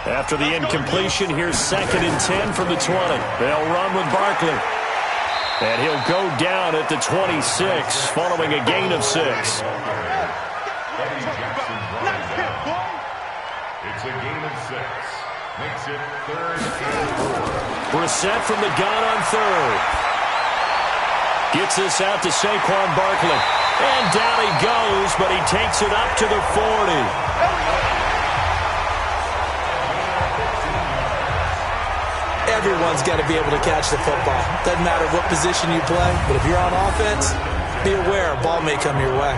After the incompletion, here's 2nd and 10 from the 20. They'll run with Barkley. And he'll go down at the 26, following a gain of 6. It's a gain of 6. Makes it 3rd and 4. Brissett from the gun on 3rd. Gets this out to Saquon Barkley. And down he goes, but he takes it up to the 40. Everyone's got to be able to catch the football. Doesn't matter what position you play, but if you're on offense, be aware a ball may come your way.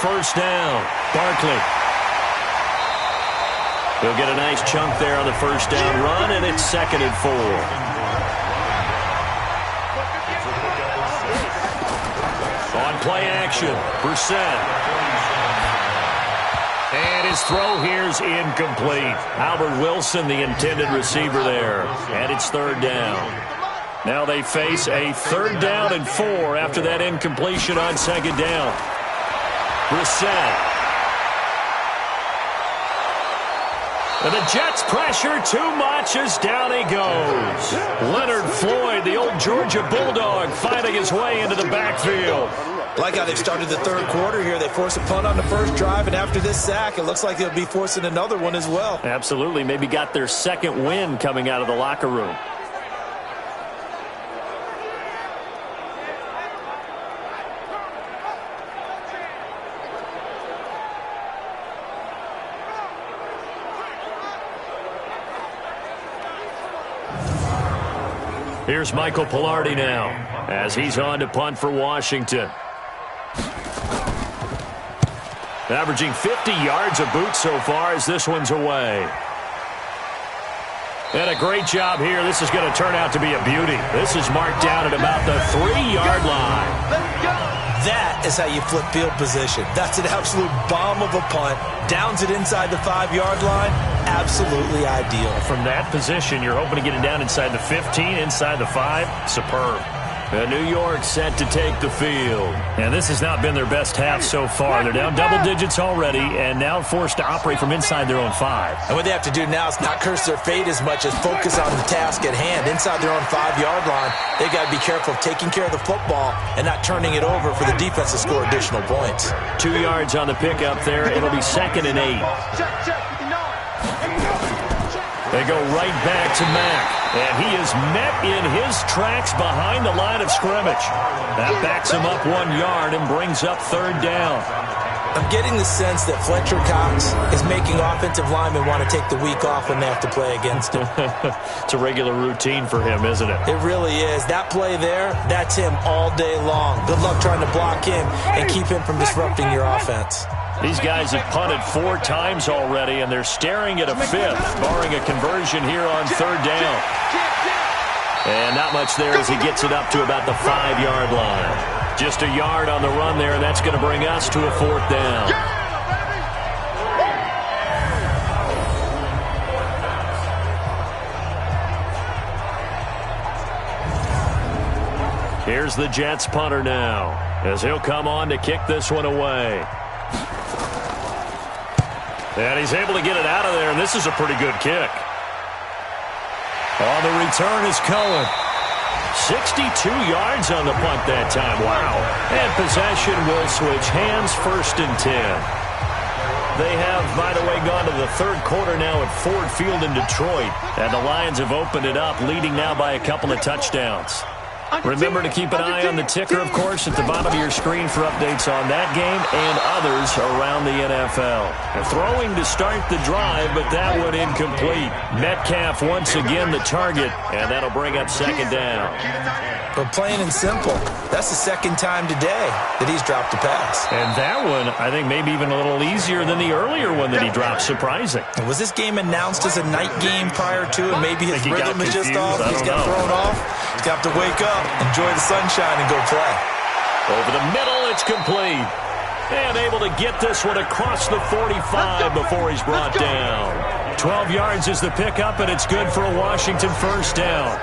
First down, Barkley. He'll get a nice chunk there on the first down run, and it's 2nd and 4. On play action, Brissett. And his throw here's incomplete. Albert Wilson, the intended receiver there. And it's 3rd down. Now they face a 3rd down and 4 after that incompletion on 2nd down. Brissett. And the Jets pressure too much as down he goes. Leonard Floyd, the old Georgia Bulldog, fighting his way into the backfield. Like how they've started the 3rd quarter here. They force a punt on the first drive, and after this sack, it looks like they'll be forcing another one as well. Absolutely. Maybe got their 2nd win coming out of the locker room. Here's Michael Pilardi now, as he's on to punt for Washington. Averaging 50 yards a boot so far as this one's away. And a great job here. This is going to turn out to be a beauty. This is marked down at about the 3-yard line. Let's go. That is how you flip field position. That's an absolute bomb of a punt. Downs it inside the 5-yard line. Absolutely ideal. From that position, you're hoping to get it down inside the 15, inside the 5. Superb. And New York set to take the field. And this has not been their best half so far. They're down double digits already and now forced to operate from inside their own 5. And what they have to do now is not curse their fate as much as focus on the task at hand. Inside their own 5-yard line, they've got to be careful of taking care of the football and not turning it over for the defense to score additional points. 2 yards on the pickup there. It'll be 2nd and 8. They go right back to Mack. And he is met in his tracks behind the line of scrimmage. That backs him up 1 yard and brings up 3rd down. I'm getting the sense that Fletcher Cox is making offensive linemen want to take the week off when they have to play against him. It's a regular routine for him, isn't it? It really is. That play there, that's him all day long. Good luck trying to block him and keep him from disrupting your offense. These guys have punted 4 times already, and they're staring at a 5th, barring a conversion here on 3rd down. And not much there as he gets it up to about the 5-yard line. Just a yard on the run there, and that's going to bring us to a 4th down. Here's the Jets punter now, as he'll come on to kick this one away. And he's able to get it out of there, and this is a pretty good kick. On the return is Cohen. 62 yards on the punt that time. Wow. And possession will switch hands, 1st and 10. They have, by the way, gone to the 3rd quarter now at Ford Field in Detroit. And the Lions have opened it up, leading now by a couple of touchdowns. Remember to keep an eye on the ticker, of course, at the bottom of your screen for updates on that game and others around the NFL. And throwing to start the drive, but that one incomplete. Metcalf once again the target, and that'll bring up 2nd down. But plain and simple, that's the 2nd time today that he's dropped a pass. And that one, I think, maybe even a little easier than the earlier one that he dropped. Surprising. Was this game announced as a night game prior to, and maybe his rhythm is just off? He's got thrown off. He's got to wake up, enjoy the sunshine, and go play. Over the middle, it's complete. And able to get this one across the 45 before he's brought down. 12 yards is the pickup, and it's good for a Washington 1st down.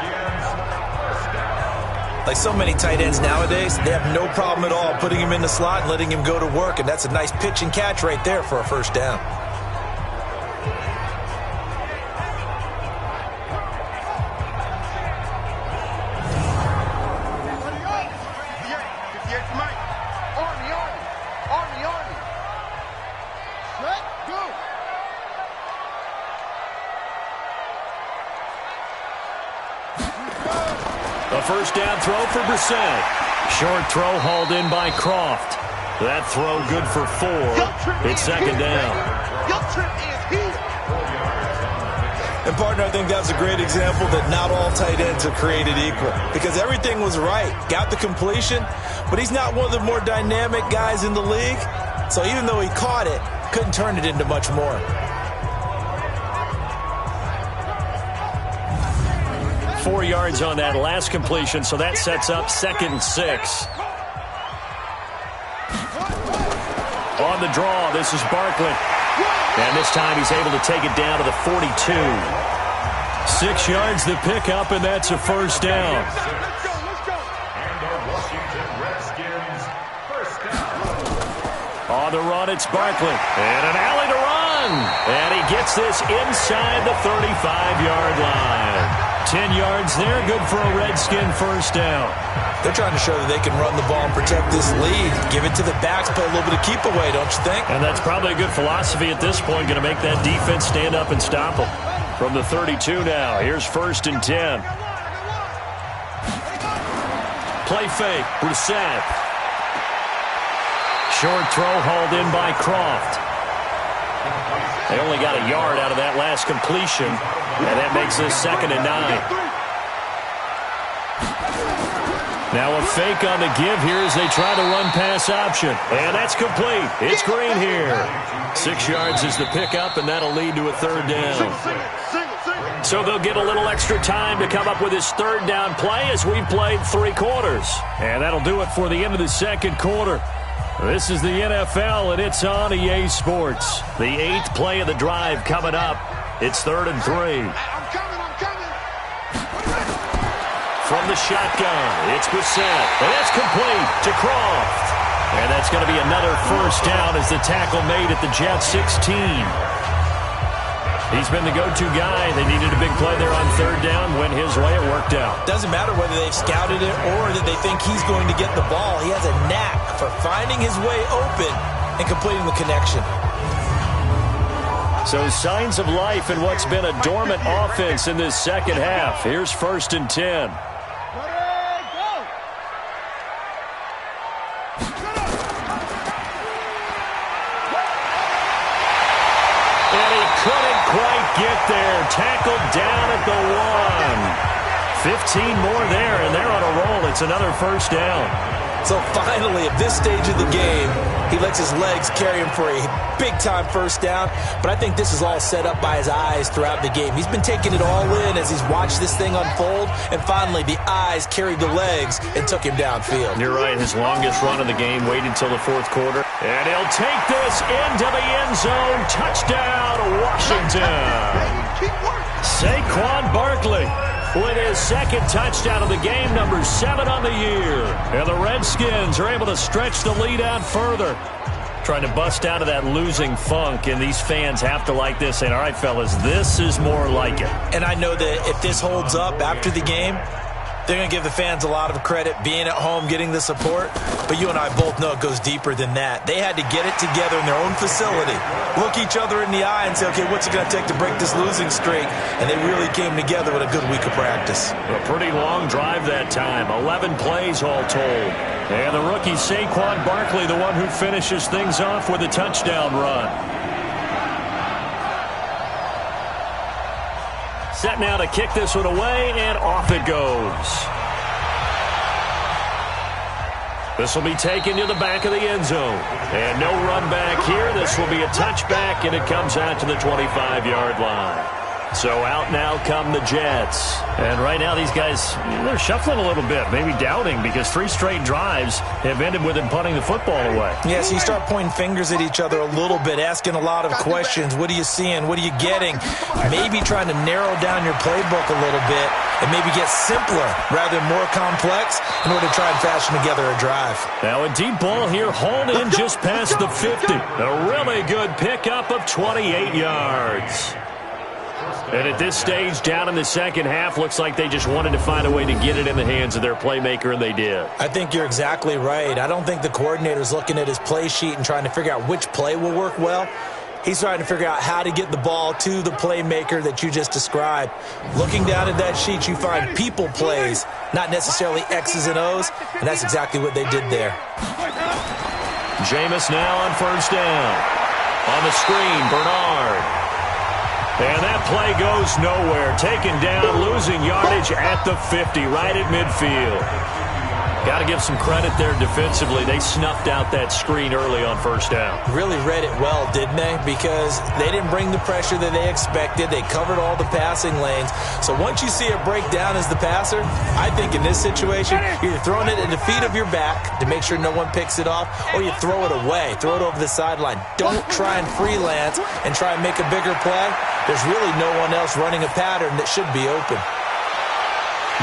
Like so many tight ends nowadays, they have no problem at all putting him in the slot and letting him go to work, and that's a nice pitch and catch right there for a 1st down. A 1st down throw for Brissett. Short throw hauled in by Croft. That throw good for 4. It's 2nd down. And, partner, I think that's a great example that not all tight ends are created equal. Because everything was right. Got the completion, but he's not one of the more dynamic guys in the league. So even though he caught it, couldn't turn it into much more. 4 yards on that last completion, so that sets up 2nd and 6. On the draw, this is Barkley. And this time he's able to take it down to the 42. 6 yards the pickup, and that's a 1st down. And the Washington Redskins 1st down. On the run, it's Barkley. And an alley to run. And he gets this inside the 35-yard line. 10 yards there, good for a Redskin 1st down. They're trying to show that they can run the ball and protect this lead. Give it to the backs, play a little bit of keep away, don't you think? And that's probably a good philosophy at this point, going to make that defense stand up and stop them. From the 32 now, here's 1st and 10. Play fake, Brissett. Short throw hauled in by Croft. They only got a yard out of that last completion, and that makes this 2nd and 9. Now a fake on the give here as they try to run pass option. And that's complete. It's Green here. 6 yards is the pickup, and that'll lead to a 3rd down. So they'll get a little extra time to come up with his 3rd down play as we've played 3 quarters. And that'll do it for the end of the 2nd quarter. This is the NFL, and it's on EA Sports. The 8th play of the drive coming up. It's 3rd and 3. I'm coming. From the shotgun. It's Brissett, and that's complete to Croft. And that's going to be another first down as the tackle made at the Jets 16. He's been the go-to guy. They needed a big play there on third down. Went his way. It worked out. Doesn't matter whether they've scouted it or that they think he's going to get the ball. He has a knack for finding his way open and completing the connection. So signs of life in what's been a dormant offense in this second half. Here's 1st and 10. Couldn't quite get there. Tackled down at the 1. 15 more there, and they're on a roll. It's another first down. So finally, at this stage of the game, he lets his legs carry him for a big-time first down. But I think this is all set up by his eyes throughout the game. He's been taking it all in as he's watched this thing unfold. And finally, the eyes carried the legs and took him downfield. You're right. His longest run of the game waited until the fourth quarter. And he'll take this into the end zone. Touchdown, Washington. Saquon Barkley with his second touchdown of the game, number 7 on the year. And the Redskins are able to stretch the lead out further. Trying to bust out of that losing funk, and these fans have to like this. And all right, fellas, this is more like it. And I know that if this holds up after the game, they're going to give the fans a lot of credit being at home, getting the support. But you and I both know it goes deeper than that. They had to get it together in their own facility, look each other in the eye and say, okay, what's it going to take to break this losing streak? And they really came together with a good week of practice. A pretty long drive that time, 11 plays all told. And the rookie Saquon Barkley, the one who finishes things off with a touchdown run. Set now to kick this one away, and off it goes. This will be taken to the back of the end zone. And no run back here. This will be a touchback, and it comes out to the 25-yard line. So out now come the Jets. And right now these guys, they're shuffling a little bit, maybe doubting, because 3 straight drives have ended with them punting the football away. Yeah, so you start pointing fingers at each other a little bit, asking a lot of questions. What are you seeing? What are you getting? Maybe trying to narrow down your playbook a little bit and maybe get simpler rather than more complex in order to try and fashion together a drive. Now a deep ball here, hauled in just past the 50. A really good pickup of 28 yards. And at this stage, down in the second half, looks like they just wanted to find a way to get it in the hands of their playmaker, and they did. I think you're exactly right. I don't think the coordinator's looking at his play sheet and trying to figure out which play will work well. He's trying to figure out how to get the ball to the playmaker that you just described. Looking down at that sheet, you find people plays, not necessarily X's and O's, and that's exactly what they did there. Jameis now on first down. On the screen, Bernard. And that play goes nowhere. Taken down, losing yardage at the 50, right at midfield. Got to give some credit there defensively. They snuffed out that screen early on first down. Really read it well, didn't they? Because they didn't bring the pressure that they expected. They covered all the passing lanes. So once you see it break down as the passer, I think in this situation, you're throwing it at the feet of your back to make sure no one picks it off, or you throw it away, throw it over the sideline. Don't try and freelance and try and make a bigger play. There's really no one else running a pattern that should be open.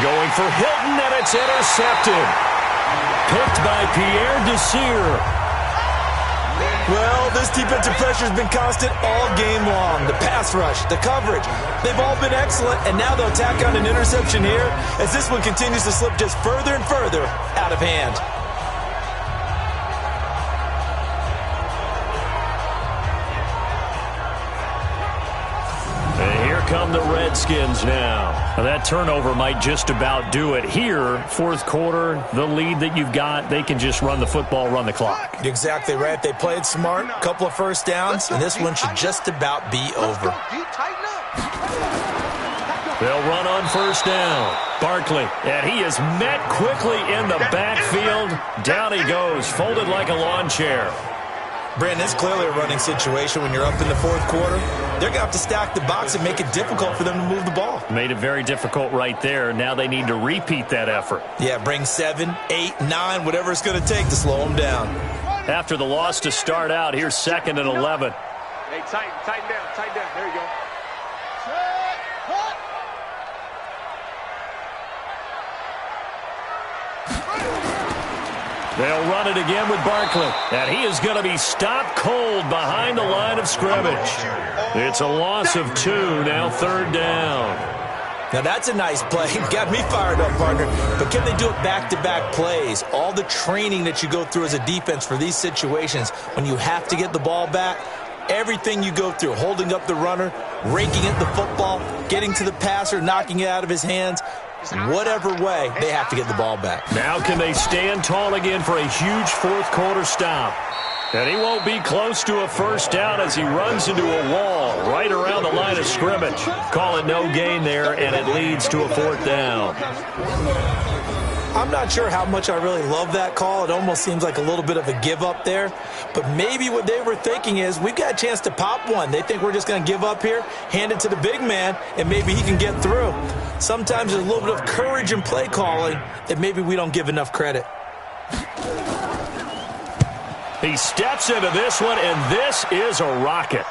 Going for Hilton, and it's intercepted. Picked by Pierre Desir. Well, this defensive pressure has been constant all game long. The pass rush, the coverage, they've all been excellent, and now they'll tack on an interception here as this one continues to slip just further and further out of hand. Come the Redskins now. Now. That turnover might just about do it here. Fourth quarter, the lead that you've got, they can just run the football, run the clock. You're exactly right. They played smart, a couple of first downs, and this one should just about be over. They'll run on first down. Barkley, and he is met quickly in the backfield. Down he goes, folded like a lawn chair. Brandon, it's clearly a running situation when you're up in the fourth quarter. They're going to have to stack the box and make it difficult for them to move the ball. Made it very difficult right there. Now they need to repeat that effort. Yeah, bring 7, 8, 9, whatever it's going to take to slow them down. After the loss to start out, here's 2nd and 11. Hey, tighten down. There you go. 1 They'll run it again with Barkley. And he is going to be stopped cold behind the line of scrimmage. It's a loss of 2, now 3rd down. Now that's a nice play. Got me fired up, partner. But can they do it back-to-back plays? All the training that you go through as a defense for these situations, when you have to get the ball back, everything you go through, holding up the runner, raking at the football, getting to the passer, knocking it out of his hands, whatever way, they have to get the ball back. Now can they stand tall again for a huge fourth-quarter stop? And he won't be close to a first down as he runs into a wall right around the line of scrimmage. Call it no gain there, and it leads to a 4th down. I'm not sure how much I really love that call. It almost seems like a little bit of a give up there. But maybe what they were thinking is, we've got a chance to pop one. They think we're just going to give up here, hand it to the big man, and maybe he can get through. Sometimes there's a little bit of courage in play calling that maybe we don't give enough credit. He steps into this one, and this is a rocket.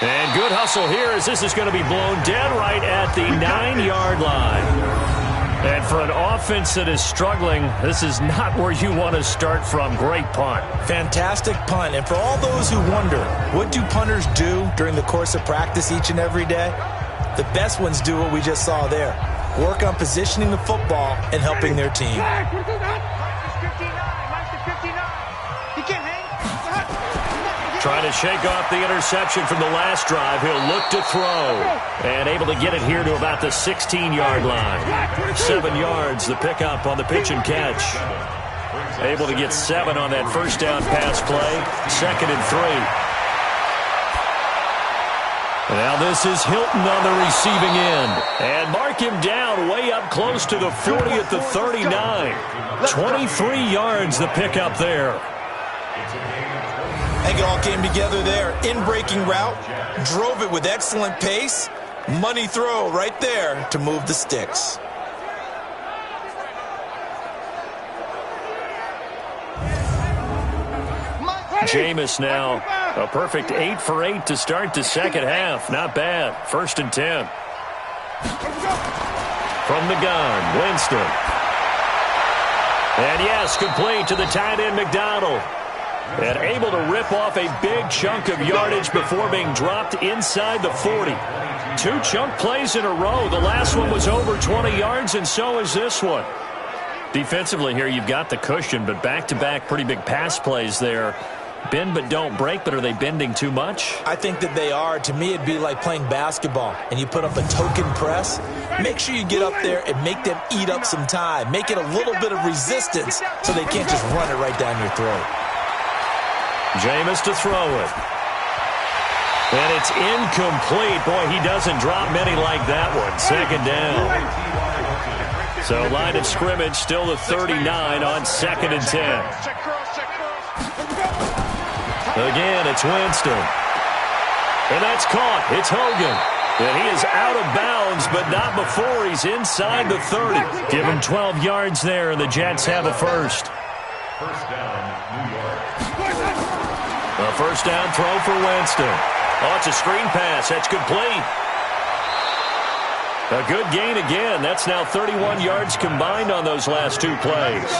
And good hustle here as this is going to be blown dead right at the 9-yard line. And for an offense that is struggling, this is not where you want to start from. Great punt. Fantastic punt. And for all those who wonder, what do punters do during the course of practice each and every day? The best ones do what we just saw there. Work on positioning the football and helping their team. Trying to shake off the interception from the last drive. He'll look to throw. And able to get it here to about the 16-yard line. 7 yards, the pickup on the pitch and catch. Able to get 7 on that first down pass play. 2nd and 3. Now this is Hilton on the receiving end. And mark him down way up close to the 40 at the 39. 23 yards, the pickup there. I think it all came together there. In-breaking route, drove it with excellent pace. Money throw right there to move the sticks. Jameis now a perfect 8 for 8 to start the second half. Not bad. 1st and 10. From the gun, Winston. And yes, complete to the tight end, McDonald. And able to rip off a big chunk of yardage before being dropped inside the 40. 2 chunk plays in a row. The last one was over 20 yards, and so is this one. Defensively here, you've got the cushion, but back-to-back pretty big pass plays there. Bend but don't break, but are they bending too much? I think that they are. To me, it'd be like playing basketball, and you put up a token press. Make sure you get up there and make them eat up some time. Make it a little bit of resistance so they can't just run it right down your throat. Jameis to throw it. And it's incomplete. Boy, he doesn't drop many like that one. 2nd down. So line of scrimmage still the 39 on 2nd and 10. Again, it's Winston. And that's caught. It's Hogan. And he is out of bounds, but not before he's inside the 30. Give him 12 yards there, and the Jets have a first. First down, New York. A first down throw for Winston. Oh, it's a screen pass. That's complete. A good gain again. That's now 31 yards combined on those last 2 plays.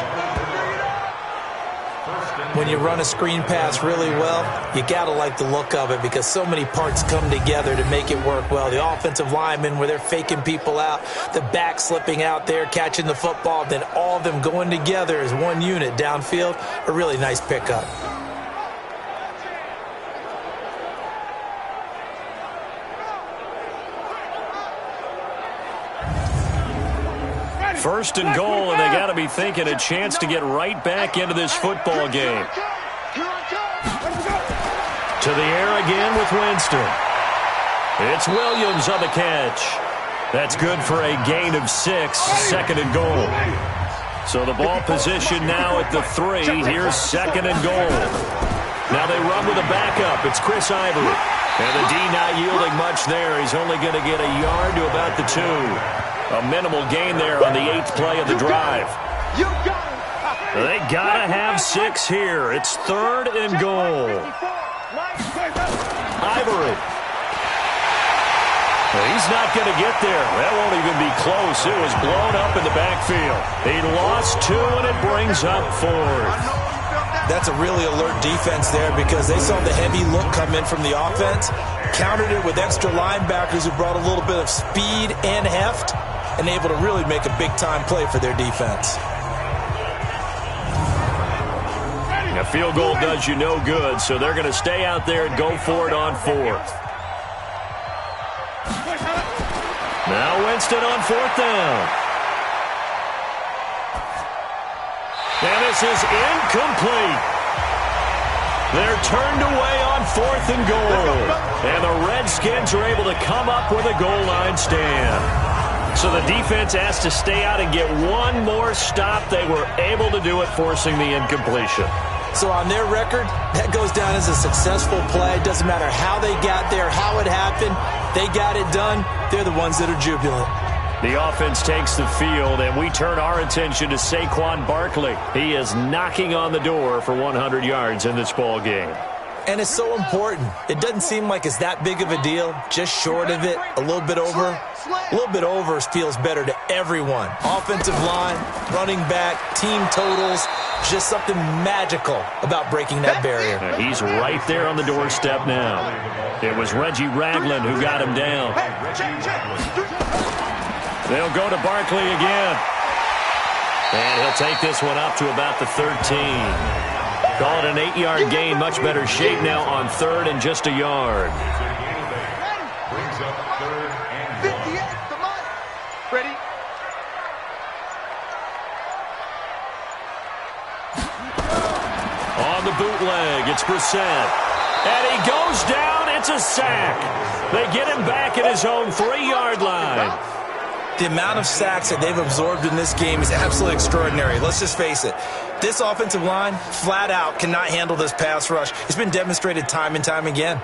When you run a screen pass really well, you got to like the look of it because so many parts come together to make it work well. The offensive linemen, where they're faking people out, the back slipping out there, catching the football, then all of them going together as one unit downfield, a really nice pickup. First and goal, and they got to be thinking a chance to get right back into this football game. To the air again with Winston. It's Williams on the catch. That's good for a gain of 6, 2nd and goal. So the ball position now at the 3. Here's 2nd and goal. Now they run with a backup. It's Chris Ivory. And the D not yielding much there. He's only going to get a yard to about the 2. A minimal gain there on the 8th play of the drive. They gotta have 6 here. It's 3rd and goal. Ivory. He's not going to get there. That won't even be close. It was blown up in the backfield. He lost 2, and it brings up 4th. That's a really alert defense there because they saw the heavy look come in from the offense, countered it with extra linebackers who brought a little bit of speed and heft, and able to really make a big-time play for their defense. A field goal does you no good, so they're going to stay out there and go for it on 4th. Now Winston on 4th down. And this is incomplete. They're turned away on 4th and goal. And the Redskins are able to come up with a goal line stand. So the defense has to stay out and get one more stop. They were able to do it, forcing the incompletion. So on their record, that goes down as a successful play. It doesn't matter how they got there, how it happened. They got it done. They're the ones that are jubilant. The offense takes the field, and we turn our attention to Saquon Barkley. He is knocking on the door for 100 yards in this ball game. And it's so important. It doesn't seem like it's that big of a deal, just short of it, a little bit over. A little bit over feels better to everyone. Offensive line, running back, team totals, just something magical about breaking that barrier. He's right there on the doorstep now. It was Reggie Ragland who got him down. They'll go to Barkley again. And he'll take this one up to about the 13. Call it an 8-yard gain. Much better shape now on 3rd and just a yard. Brings up 3rd and 58, come on. Ready? On the bootleg, it's Brissett. And he goes down. It's a sack. They get him back at his own 3-yard line. The amount of sacks that they've absorbed in this game is absolutely extraordinary. Let's just face it. This offensive line, flat out, cannot handle this pass rush. It's been demonstrated time and time again.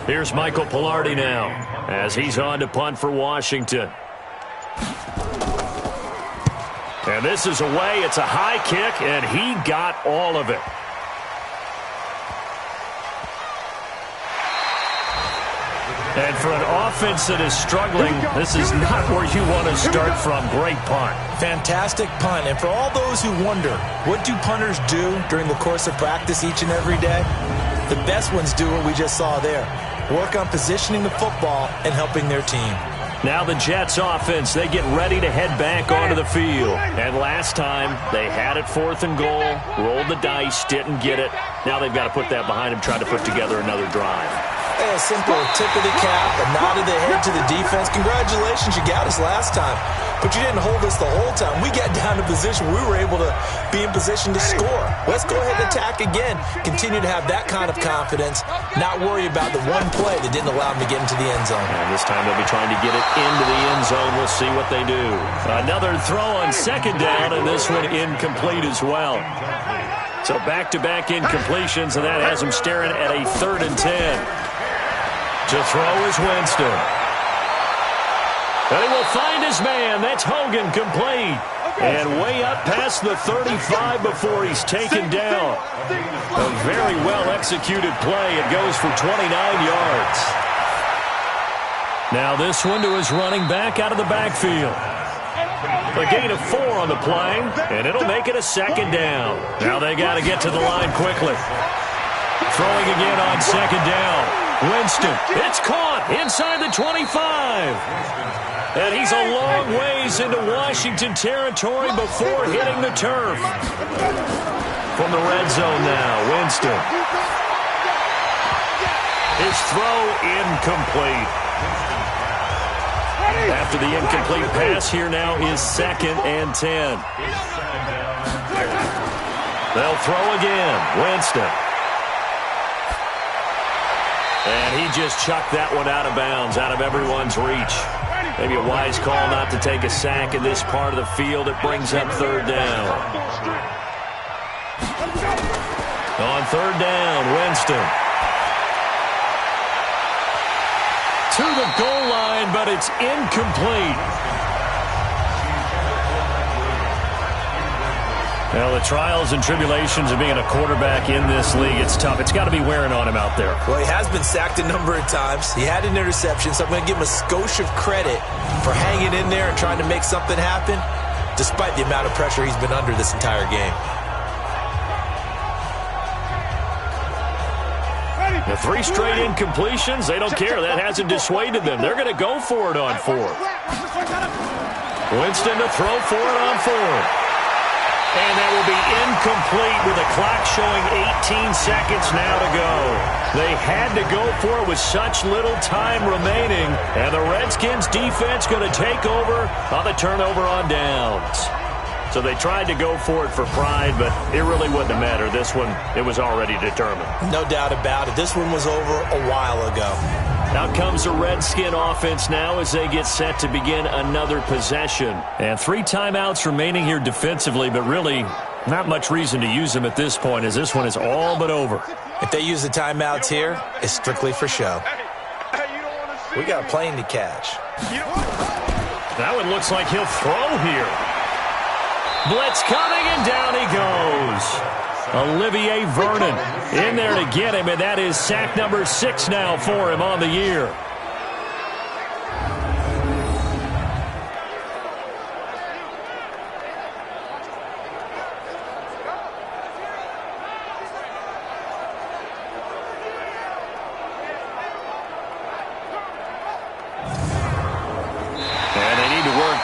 Here's Michael Pilardi now as he's on to punt for Washington. And this is away. It's a high kick, and he got all of it. And for an offense that is struggling, this is not where you want to start from. Great punt. Fantastic punt. And for all those who wonder, what do punters do during the course of practice each and every day? The best ones do what we just saw there. Work on positioning the football and helping their team. Now the Jets offense, they get ready to head back onto the field. And last time, they had it 4th and goal, rolled the dice, didn't get it. Now they've got to put that behind them, try to put together another drive. A simple tip of the cap, a nod of the head to the defense. Congratulations, you got us last time. But you didn't hold us the whole time. We got down to position. We were able to be in position to score. Let's go ahead and attack again. Continue to have that kind of confidence. Not worry about the one play that didn't allow them to get into the end zone. And this time they'll be trying to get it into the end zone. We'll see what they do. Another throw on 2nd down, and this one incomplete as well. So back-to-back incompletions, and that has them staring at a 3rd and 10. To throw is Winston. And he will find his man. That's Hogan, complete. And way up past the 35 before he's taken down. A very well-executed play. It goes for 29 yards. Now this one to his running back out of the backfield. A gain of 4 on the play, and it'll make it a 2nd down. Now they got to get to the line quickly. Throwing again on 2nd down. Winston, it's caught inside the 25. And he's a long ways into Washington territory before hitting the turf. From the red zone now, Winston. His throw incomplete. After the incomplete pass, here now is 2nd and 10. They'll throw again, Winston. And he just chucked that one out of bounds, out of everyone's reach. Maybe a wise call not to take a sack in this part of the field. It brings up 3rd down. On 3rd down, Winston. To the goal line, but it's incomplete. Well, the trials and tribulations of being a quarterback in this league, it's tough. It's got to be wearing on him out there. Well, he has been sacked a number of times. He had an interception, so I'm going to give him a skosh of credit for hanging in there and trying to make something happen, despite the amount of pressure he's been under this entire game. The 3 straight incompletions, they don't care. That hasn't dissuaded them. They're going to go for it on 4th. Winston to throw for it on 4th. And that will be incomplete with the clock showing 18 seconds now to go. They had to go for it with such little time remaining. And the Redskins defense going to take over on the turnover on downs. So they tried to go for it for pride, but it really wouldn't have mattered. This one, it was already determined. No doubt about it. This one was over a while ago. Out comes the Redskin offense now as they get set to begin another possession. And 3 timeouts remaining here defensively, but really not much reason to use them at this point as this one is all but over. If they use the timeouts here, it's strictly for show. We got a plane to catch. That one looks like he'll throw here. Blitz coming, and down he goes. Olivier Vernon in there to get him, and that is sack number 6 now for him on the year.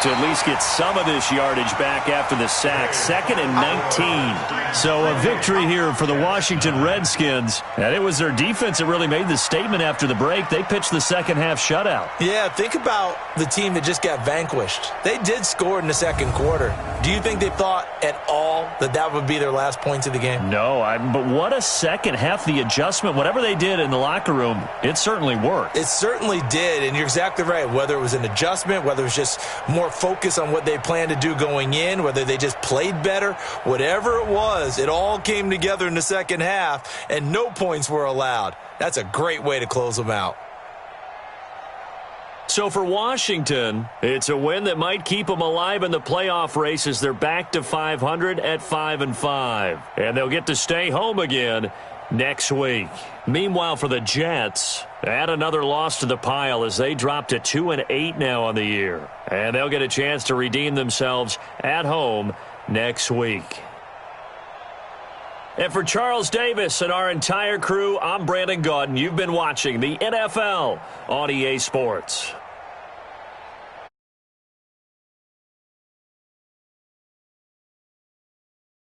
To at least get some of this yardage back after the sack. 2nd and 19. So a victory here for the Washington Redskins. And it was their defense that really made the statement after the break. They pitched the second half shutout. Yeah, think about the team that just got vanquished. They did score in the second quarter. Do you think they thought at all that that would be their last points of the game? No, but what a second half. The adjustment, whatever they did in the locker room, it certainly worked. It certainly did, and you're exactly right. Whether it was an adjustment, whether it was just more focus on what they planned to do going in, whether they just played better, whatever it was, it all came together in the second half, and no points were allowed. That's a great way to close them out. So for Washington, it's a win that might keep them alive in the playoff race as they're back to 500 at 5-5. And they'll get to stay home again next week. Meanwhile, for the Jets, add another loss to the pile as they drop to 2-8 now on the year. And they'll get a chance to redeem themselves at home next week. And for Charles Davis and our entire crew, I'm Brandon Gaudin. You've been watching the NFL on EA Sports.